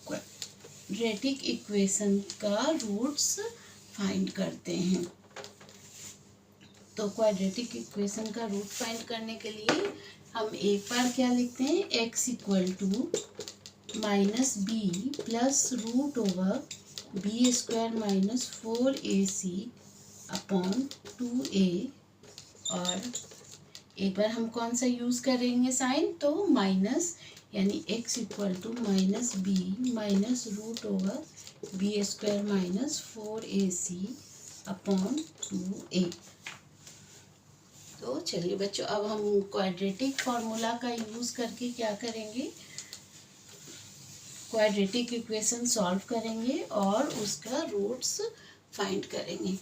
क्वाड्रेटिक इक्वेशन का रूट्स फाइंड करते हैं। तो क्वाड्रेटिक इक्वेशन का रूट फाइंड करने के लिए हम एक बार क्या लिखते हैं, x equal to minus b plus root over b square minus 4ac upon 2a, और एक बार हम कौन सा यूज़ करेंगे साइन, तो माइनस, यानी x equal to minus b minus root over b square minus 4ac upon 2a। तो चलिए बच्चों, अब हम क्वाड्रेटिक फार्मूला का यूज़ करके क्या करेंगे, क्वाड्रेटिक इक्वेशन सॉल्व करेंगे और उसका रूट्स फाइंड करेंगे।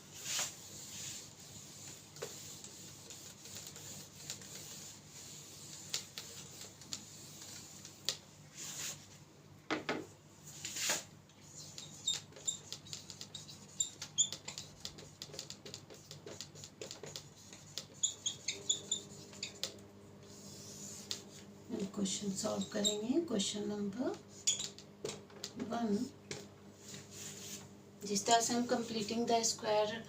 क्वेश्चन सॉल्व करेंगे। क्वेश्चन नंबर 1, जिस तरह से हम कंप्लीटिंग द स्क्वायर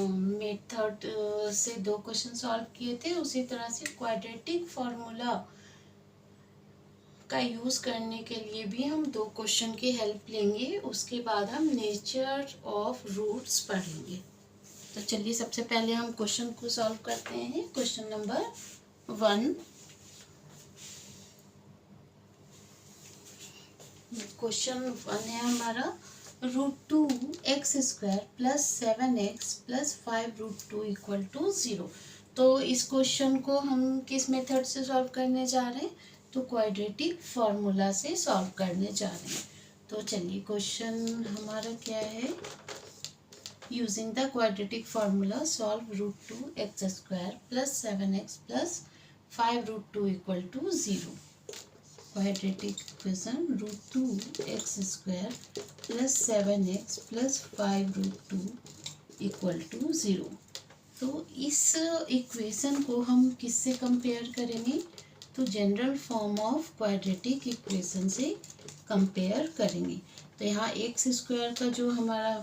मेथड से 2 क्वेश्चन सॉल्व किए थे, उसी तरह से क्वाड्रेटिक फार्मूला का यूज़ करने के लिए भी हम 2 क्वेश्चन की हेल्प लेंगे। उसके बाद हम नेचर ऑफ रूट्स पढ़ेंगे। तो चलिए सबसे पहले हम क्वेश्चन को सॉल्व करते हैं। क्वेश्चन नंबर 1, क्वेश्चन 1 है हमारा, √2x² plus 7x plus 5√2 equal to 0। तो इस क्वेश्चन को हम किस मेथड से सॉल्व करने जा रहे हैं, तो क्वाड्रेटिक फार्मूला से सॉल्व करने जा रहे हैं। तो चलिए क्वेश्चन हमारा क्या है, using the quadratic formula solve √2x² plus 7x plus 5√2 equal to 0। Quadratic equation √2x² plus 7x plus 5√2 equal to 0। तो इस इक्वेशन को हम किससे कंपेयर करेंगे, तो general form of quadratic equation से कंपेयर करेंगे। तो यहाँ x² का जो हमारा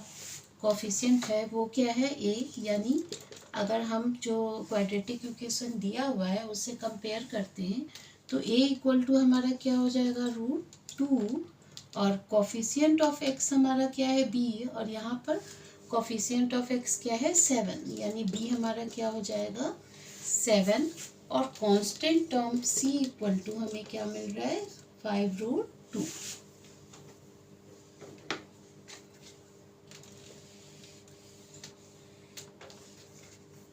कोफिशिएंट है वो क्या है, a, यानी अगर हम जो क्वाड्रेटिक इक्वेशन दिया हुआ है उससे कंपेयर करते हैं तो a इक्वल टू हमारा क्या हो जाएगा √2, और कोफिशिएंट ऑफ x हमारा क्या है b, और यहाँ पर कोफिशिएंट ऑफ x क्या है 7, यानी b हमारा क्या हो जाएगा 7, और constant term c equal to हमें क्या मिल रहा है 5√2।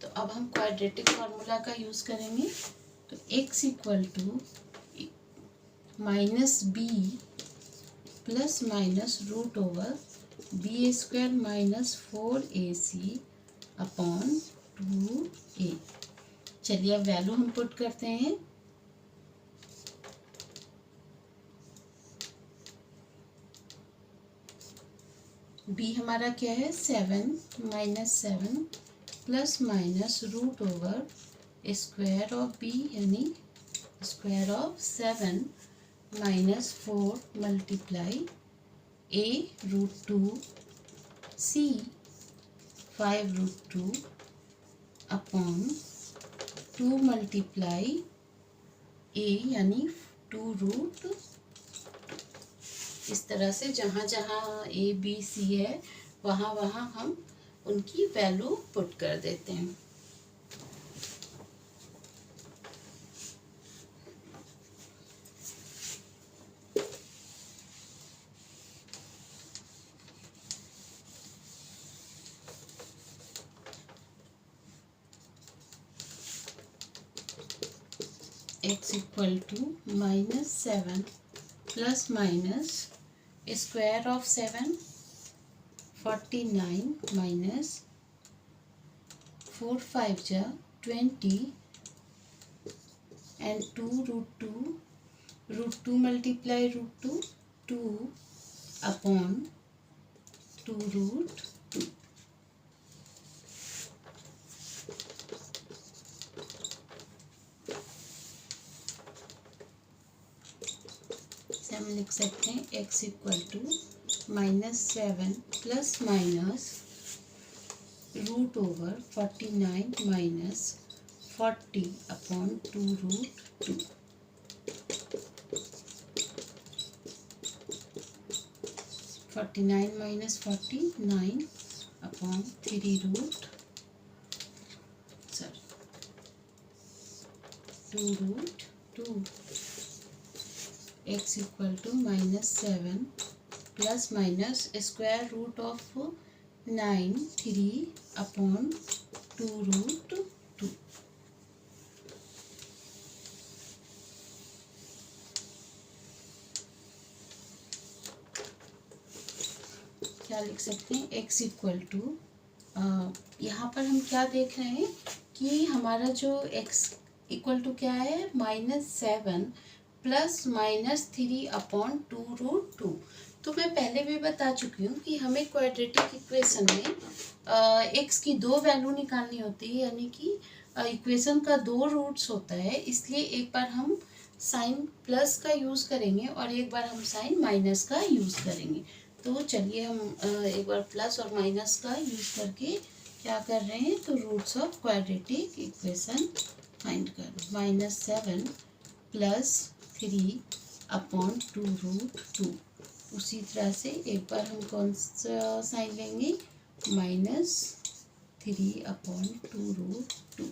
तो अब हम क्वाड्रेटिक फार्मूला का यूज़ करेंगे। तो x equal to minus b plus minus root over b square minus 4ac upon 2a। चलिए अब वैल्यू हम पुट करते हैं। b हमारा क्या है 7 minus 7 plus minus root over square of b, यानी square of 7 minus 4 multiply a√2 c 5√2 upon 2 multiply a, यानी 2√2। इस तरह से जहाँ जहाँ a b c है वहाँ वहाँ हम उनकी वैल्यू पुट कर देते हैं। x equal to -7 plus minus square of 7 49 minus 4 5 जा 20 and 2√2 multiply √2 2 upon 2√2। हम लिख सकते हैं x equal to -7 plus minus √49 minus 40 upon 2√2। 49 minus 49 upon 2√2। x equal to -7 plus minus square root of 9 3 upon 2√2। क्या लिख सकते हैं x इक्वल टू, यहाँ पर हम क्या देख रहे हैं कि हमारा जो x इक्वल टू क्या है -7 प्लस -3 अपॉन 2√2। तो मैं पहले भी बता चुकी हूँ कि हमें क्वाड्रेटिक इक्वेशन में x की दो वैल्यू निकालनी होती है, यानी कि इक्वेशन का दो रूट्स होता है, इसलिए एक बार हम साइन प्लस का यूज़ करेंगे और एक बार हम साइन माइनस का यूज़ करेंगे। तो चलिए हम एक बार प्लस और माइनस का यूज़ करके क्या कर रहे हैं, तो roots of quadratic equation find कर। -7 प्लस 3 अपॉन 2√2। उसी तरह से एक बार हम कौन सा साइन लेंगे, -3 upon 2√2।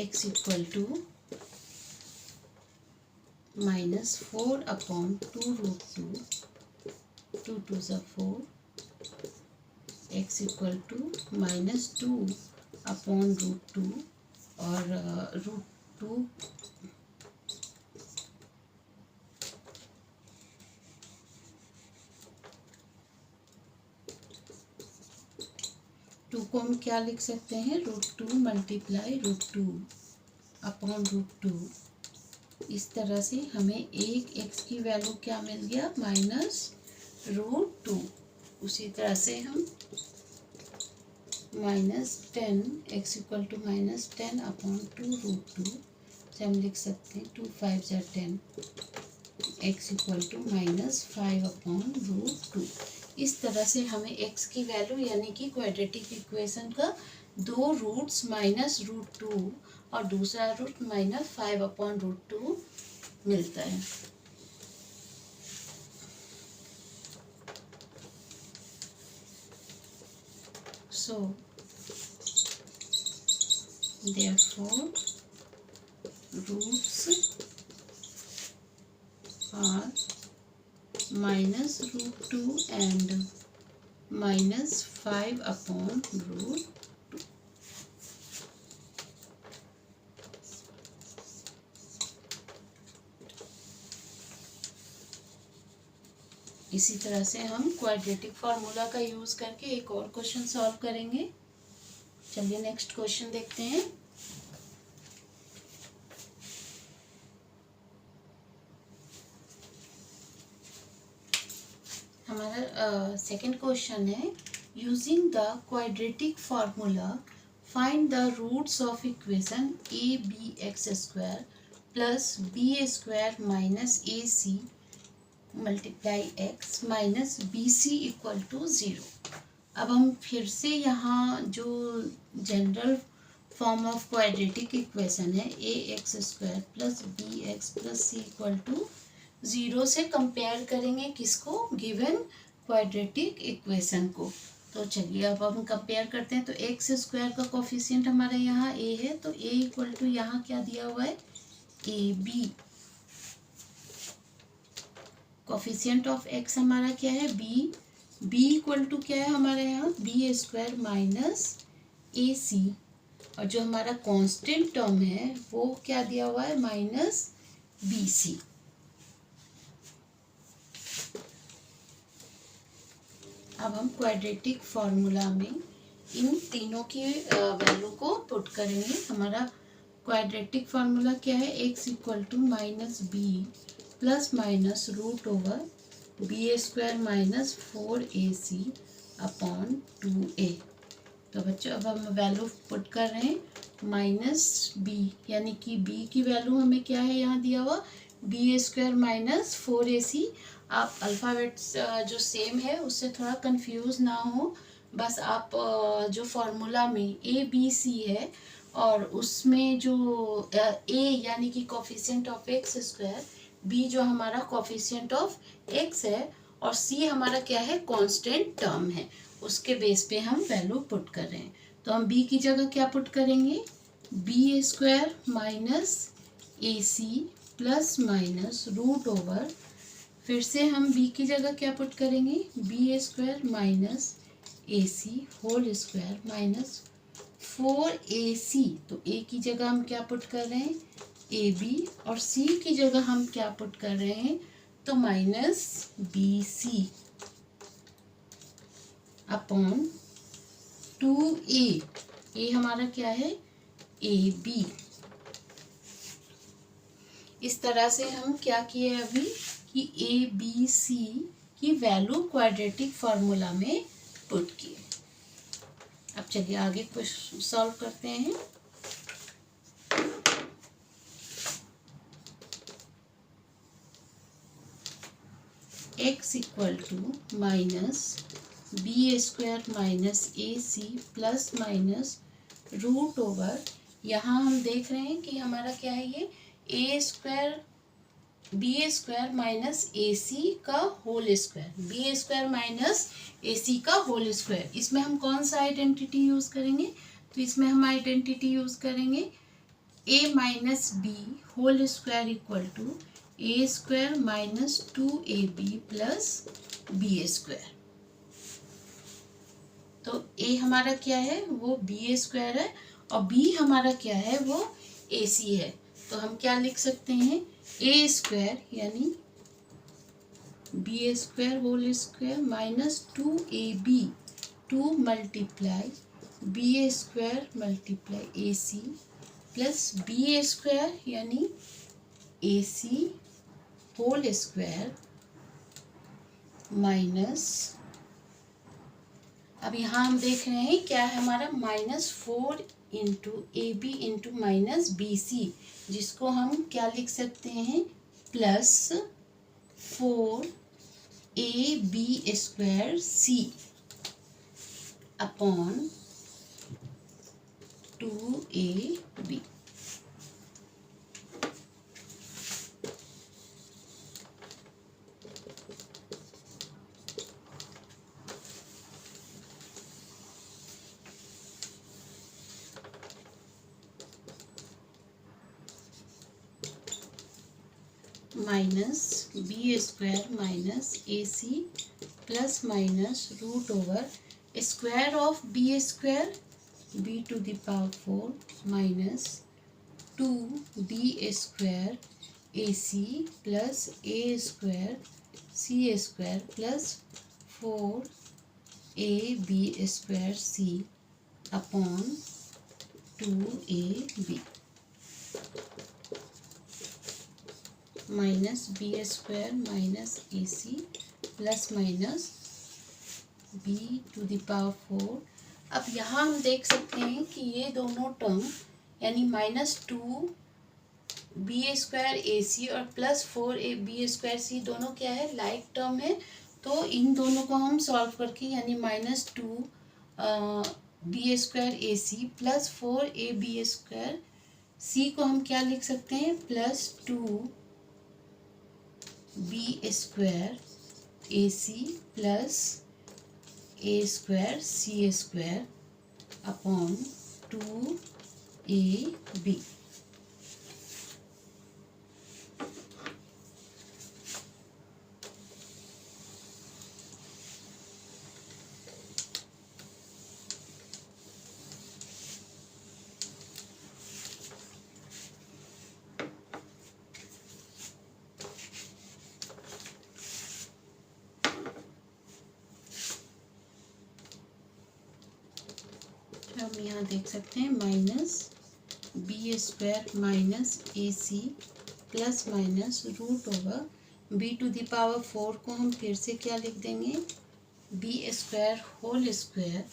x equal to -4 upon 2√2, 2 2 ज़ा 4। x इक्वल टू -2 अपॉन √2 और √2 2 को हम क्या लिख सकते हैं, √2 मल्टीप्लाई √2 अपॉन √2। इस तरह से हमें एक x की वैल्यू क्या मिल गया, -√2। उसी तरह से हम -10 x इक्वल टू -10 अपॉन 2√2 से हम लिख सकते हैं 2 5 ज़ा 10 x इक्वल टू -5 अपॉन √2। इस तरह से हमें x की वैल्यू यानी कि क्वाड्रेटिक इक्वेशन का दो रूट्स -√2 और दूसरा रूट -5 अपॉन √2 मिलता है। So therefore roots are -√2 and -5 upon √2। इसी तरह से हम क्वाड्रेटिक फार्मूला का यूज़ करके एक और क्वेश्चन सॉल्व करेंगे। चलिए नेक्स्ट क्वेश्चन देखते हैं। हमारा सेकंड क्वेश्चन है, using the quadratic formula find the roots of equation abx² plus b² minus ac multiply x minus bc equal to 0। अब हम फिर से यहाँ जो general form of quadratic equation है ax² plus bx plus c equal to 0 से compare करेंगे, किसको, गिवन क्वाड्रेटिक इक्वेशन को। तो चलिए अब हम कंपेयर करते हैं। तो एक्स स्क्वायर का कोफिशिएंट हमारे यहाँ ए है, तो ए इक्वल टू यहाँ क्या दिया हुआ है, a b. Coefficient of x हमारा क्या है, बी। बी इक्वल टू क्या है हमारे यहाँ, बी स्क्वायर माइनस ए सी। और जो हमारा कांस्टेंट टर्म है वो क्या दिया हुआ है, माइनस बी सी। अब हम क्वाड्रेटिक फॉर्मूला में इन तीनों की वैल्यू को पुट करेंगे। हमारा क्वाड्रेटिक फार्मूला क्या है, x equal to minus b plus minus root over b square minus 4ac upon 2a। तो बच्चों अब हम वैल्यू पुट कर रहे हैं, माइनस बी यानी कि बी की वैल्यू हमें क्या है यहाँ दिया हुआ, बी स्क्वायर माइनस 4ac। आप अल्फ़ाबेट जो सेम है उससे थोड़ा कंफ्यूज ना हो, बस आप जो फॉर्मूला में ए बी सी है और उसमें जो ए यानी कि coefficient of x square, b जो हमारा कोफिशिएंट ऑफ एक्स है और सी हमारा क्या है, कांस्टेंट टर्म है, उसके बेस पे हम वैल्यू पुट कर रहे हैं। तो हम बी की जगह क्या पुट करेंगे, बी स्क्वायर माइनस ए सी प्लस माइनस रूट ओवर, फिर से हम b की जगह क्या पुट करेंगे, बी स्क्वायर माइनस ए C whole square minus 4ac। तो a की जगह हम क्या पुट कर रहे हैं, ए बी, और c की जगह हम क्या पुट कर रहे हैं, तो minus b c upon 2a। A हमारा क्या है, ए बी। इस तरह से हम क्या किए अभी कि ए बी सी की वैल्यू क्वाड्रेटिक फार्मूला में पुट किए। अब चलिए आगे क्वेश्चन सॉल्व करते हैं। X equal to minus B square minus A C plus minus root over, यहाँ हम देख रहे हैं कि हमारा क्या है, ये A square B square minus A C का whole square, B square minus ए सी का होल स्क्वायर। इसमें हम कौन सा आइडेंटिटी यूज़ करेंगे, तो इसमें हम आइडेंटिटी यूज़ करेंगे A minus B whole square equal to A square minus 2ab plus B square. तो ए हमारा क्या है, वो बी स्क्वायर है और बी हमारा क्या है, वो ए सी है। तो हम क्या लिख सकते हैं, ए स्क्वायर यानी B square whole square minus 2ab, 2 multiply B square multiply A C plus B square यानी A C whole square minus, अब यहाँ हम देख रहे हैं क्या है हमारा, -4 into a b into minus b c, जिसको हम क्या लिख सकते हैं, plus 4ab square c upon 2ab। Minus B square minus A C plus minus root over square of b square b to the power 4 minus 2b square A C plus A square C square plus 4ab square c upon 2ab minus B square minus A C plus minus b to the power 4। अब यहाँ हम देख सकते हैं कि ये दोनों term यानी -2 बी स्क्वायर ए सी और प्लस 4ab स्क्वायर सी दोनों क्या है, लाइक टर्म है। तो इन दोनों को हम सॉल्व करके यानी -2 बी स्क्वायर ए सी प्लस 4ab स्क्वायर सी को हम क्या लिख सकते हैं, +2 बी स्क्वायर ए सी प्लस ए स्क्वायर सी स्क्वायर अपॉन 2ab। हम यहाँ देख सकते हैं minus B square minus A C plus minus root over B to the power 4 को हम फिर से क्या लिख देंगे, B square whole square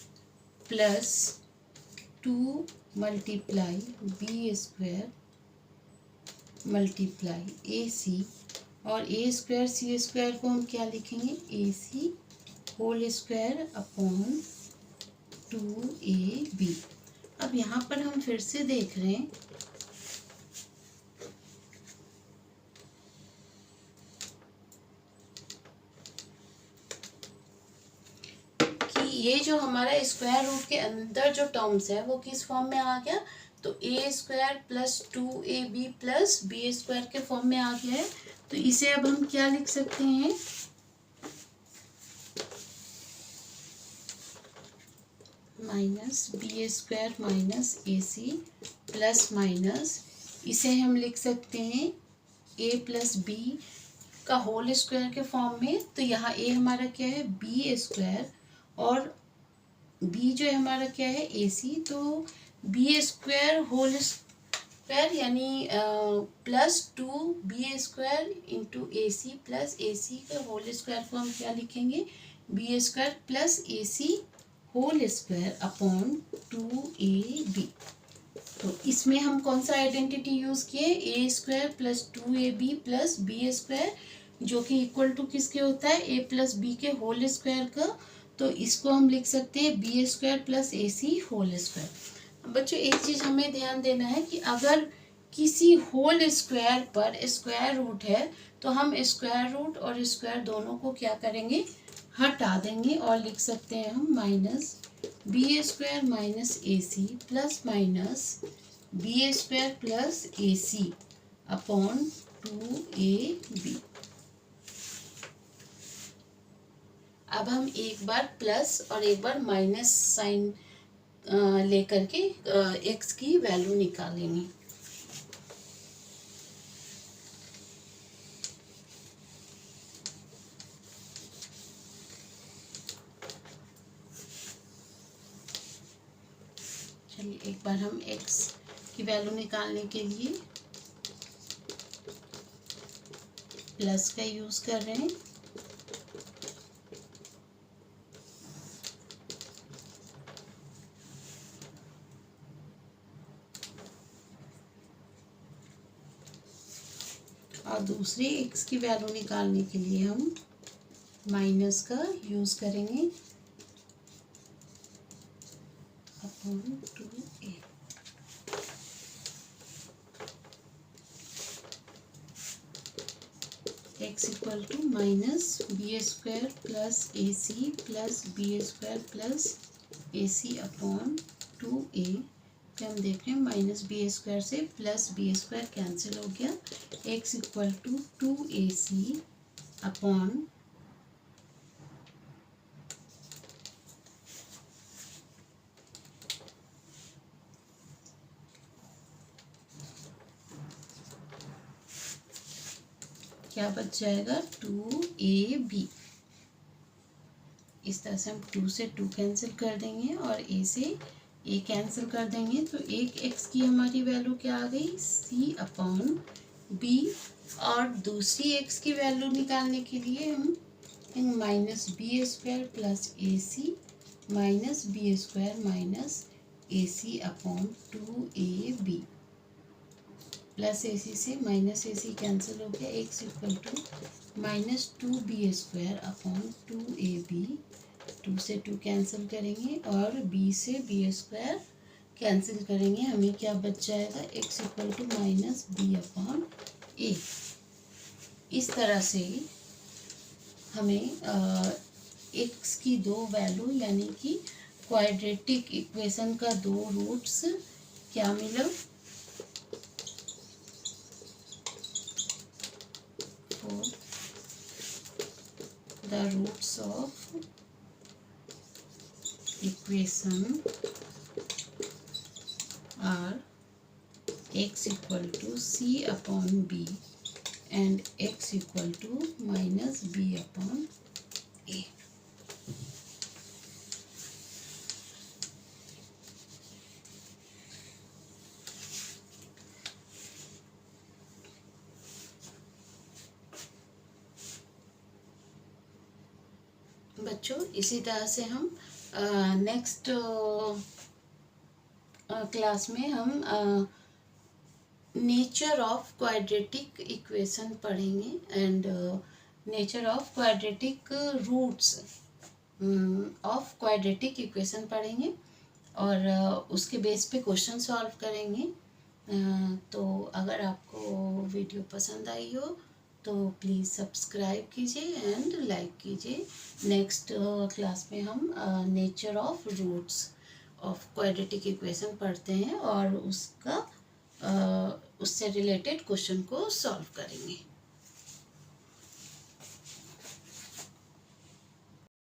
plus 2 multiply B square multiply A C, और ए स्क्वायर सी स्क्वायर को हम क्या लिखेंगे, ए C whole square upon 2ab। अब यहाँ पर हम फिर से देख रहे हैं कि ये जो हमारा स्क्वायर रूट के अंदर जो टर्म्स है वो किस फॉर्म में आ गया, तो A square plus 2ab plus B square के फॉर्म में आ गया है। तो इसे अब हम क्या लिख सकते हैं, माइनस बी स्क्वायर माइनस ए सी प्लस माइनस, इसे हम लिख सकते हैं ए प्लस बी का होल स्क्वायर के फॉर्म में। तो यहाँ ए हमारा क्या है, बी स्क्वायर, और बी जो है हमारा क्या है, ए सी। तो बी स्क्वायर होल स्क्वायर यानी plus 2b square into A C plus A C का होल स्क्वायर को हम क्या लिखेंगे, बी स्क्वायर प्लस ए C whole square upon 2ab। तो इसमें हम कौन सा आइडेंटिटी यूज़ किए, A square plus 2ab plus B square, जो कि इक्वल टू किसके होता है, ए प्लस बी के होल स्क्वायर का। तो इसको हम लिख सकते हैं बी स्क्वायर प्लस ए सी होल स्क्वायर। बच्चों एक चीज़ हमें ध्यान देना है कि अगर किसी होल स्क्वायर पर स्क्वायर रूट है तो हम स्क्वायर रूट और स्क्वायर दोनों को क्या करेंगे, हटा देंगे, और लिख सकते हैं हम माइनस बी स्क्वायर माइनस ए सी plus minus B square plus ए सी अपॉन 2ab। अब हम एक बार प्लस और एक बार माइनस साइन लेकर के एक्स की वैल्यू निकालेंगे। चलिए एक बार हम x की वैल्यू निकालने के लिए प्लस का यूज़ कर रहे हैं। और दूसरे x की वैल्यू निकालने के लिए हम माइनस का यूज़ करेंगे upon 2a। x equal to minus B square plus A C plus B square plus A C upon 2a। पे हम देख रहे हैं माइनस बी स्क्वायर से प्लस बी स्क्वायर कैंसिल हो गया, x equal to 2ac upon क्या बच जाएगा, 2ab। इस तरह से हम 2 से 2 कैंसिल कर देंगे और a से a कैंसिल कर देंगे। तो एक x की हमारी वैल्यू क्या आ गई, c अपॉन b। और दूसरी x की वैल्यू निकालने के लिए हम माइनस बी स्क्वायर प्लस ए c minus B square minus ए सी अपॉन 2ab। प्लस ए सी से माइनस ए सी कैंसिल हो गया, x equal to minus 2b square upon 2ab। 2 से 2 कैंसिल करेंगे और b से b स्क्वायर कैंसिल करेंगे, हमें क्या बच जाएगा, x equal to minus B upon A. इस तरह से हमें x की दो वैल्यू यानी कि क्वाड्रेटिक इक्वेशन का दो रूट्स क्या मिला, 4 the roots of equation are x equal to c upon b and x equal to minus b upon a. बच्चों इसी तरह से हम नेक्स्ट क्लास में हम नेचर ऑफ क्वाड्रेटिक इक्वेशन पढ़ेंगे and nature of quadratic roots of quadratic equation पढ़ेंगे और उसके बेस पे क्वेश्चन सॉल्व करेंगे। तो अगर आपको वीडियो पसंद आई हो तो प्लीज़ सब्सक्राइब कीजिए एंड लाइक कीजिए। नेक्स्ट क्लास में हम nature of roots of quadratic equation पढ़ते हैं और उसका उससे रिलेटेड क्वेश्चन को सॉल्व करेंगे।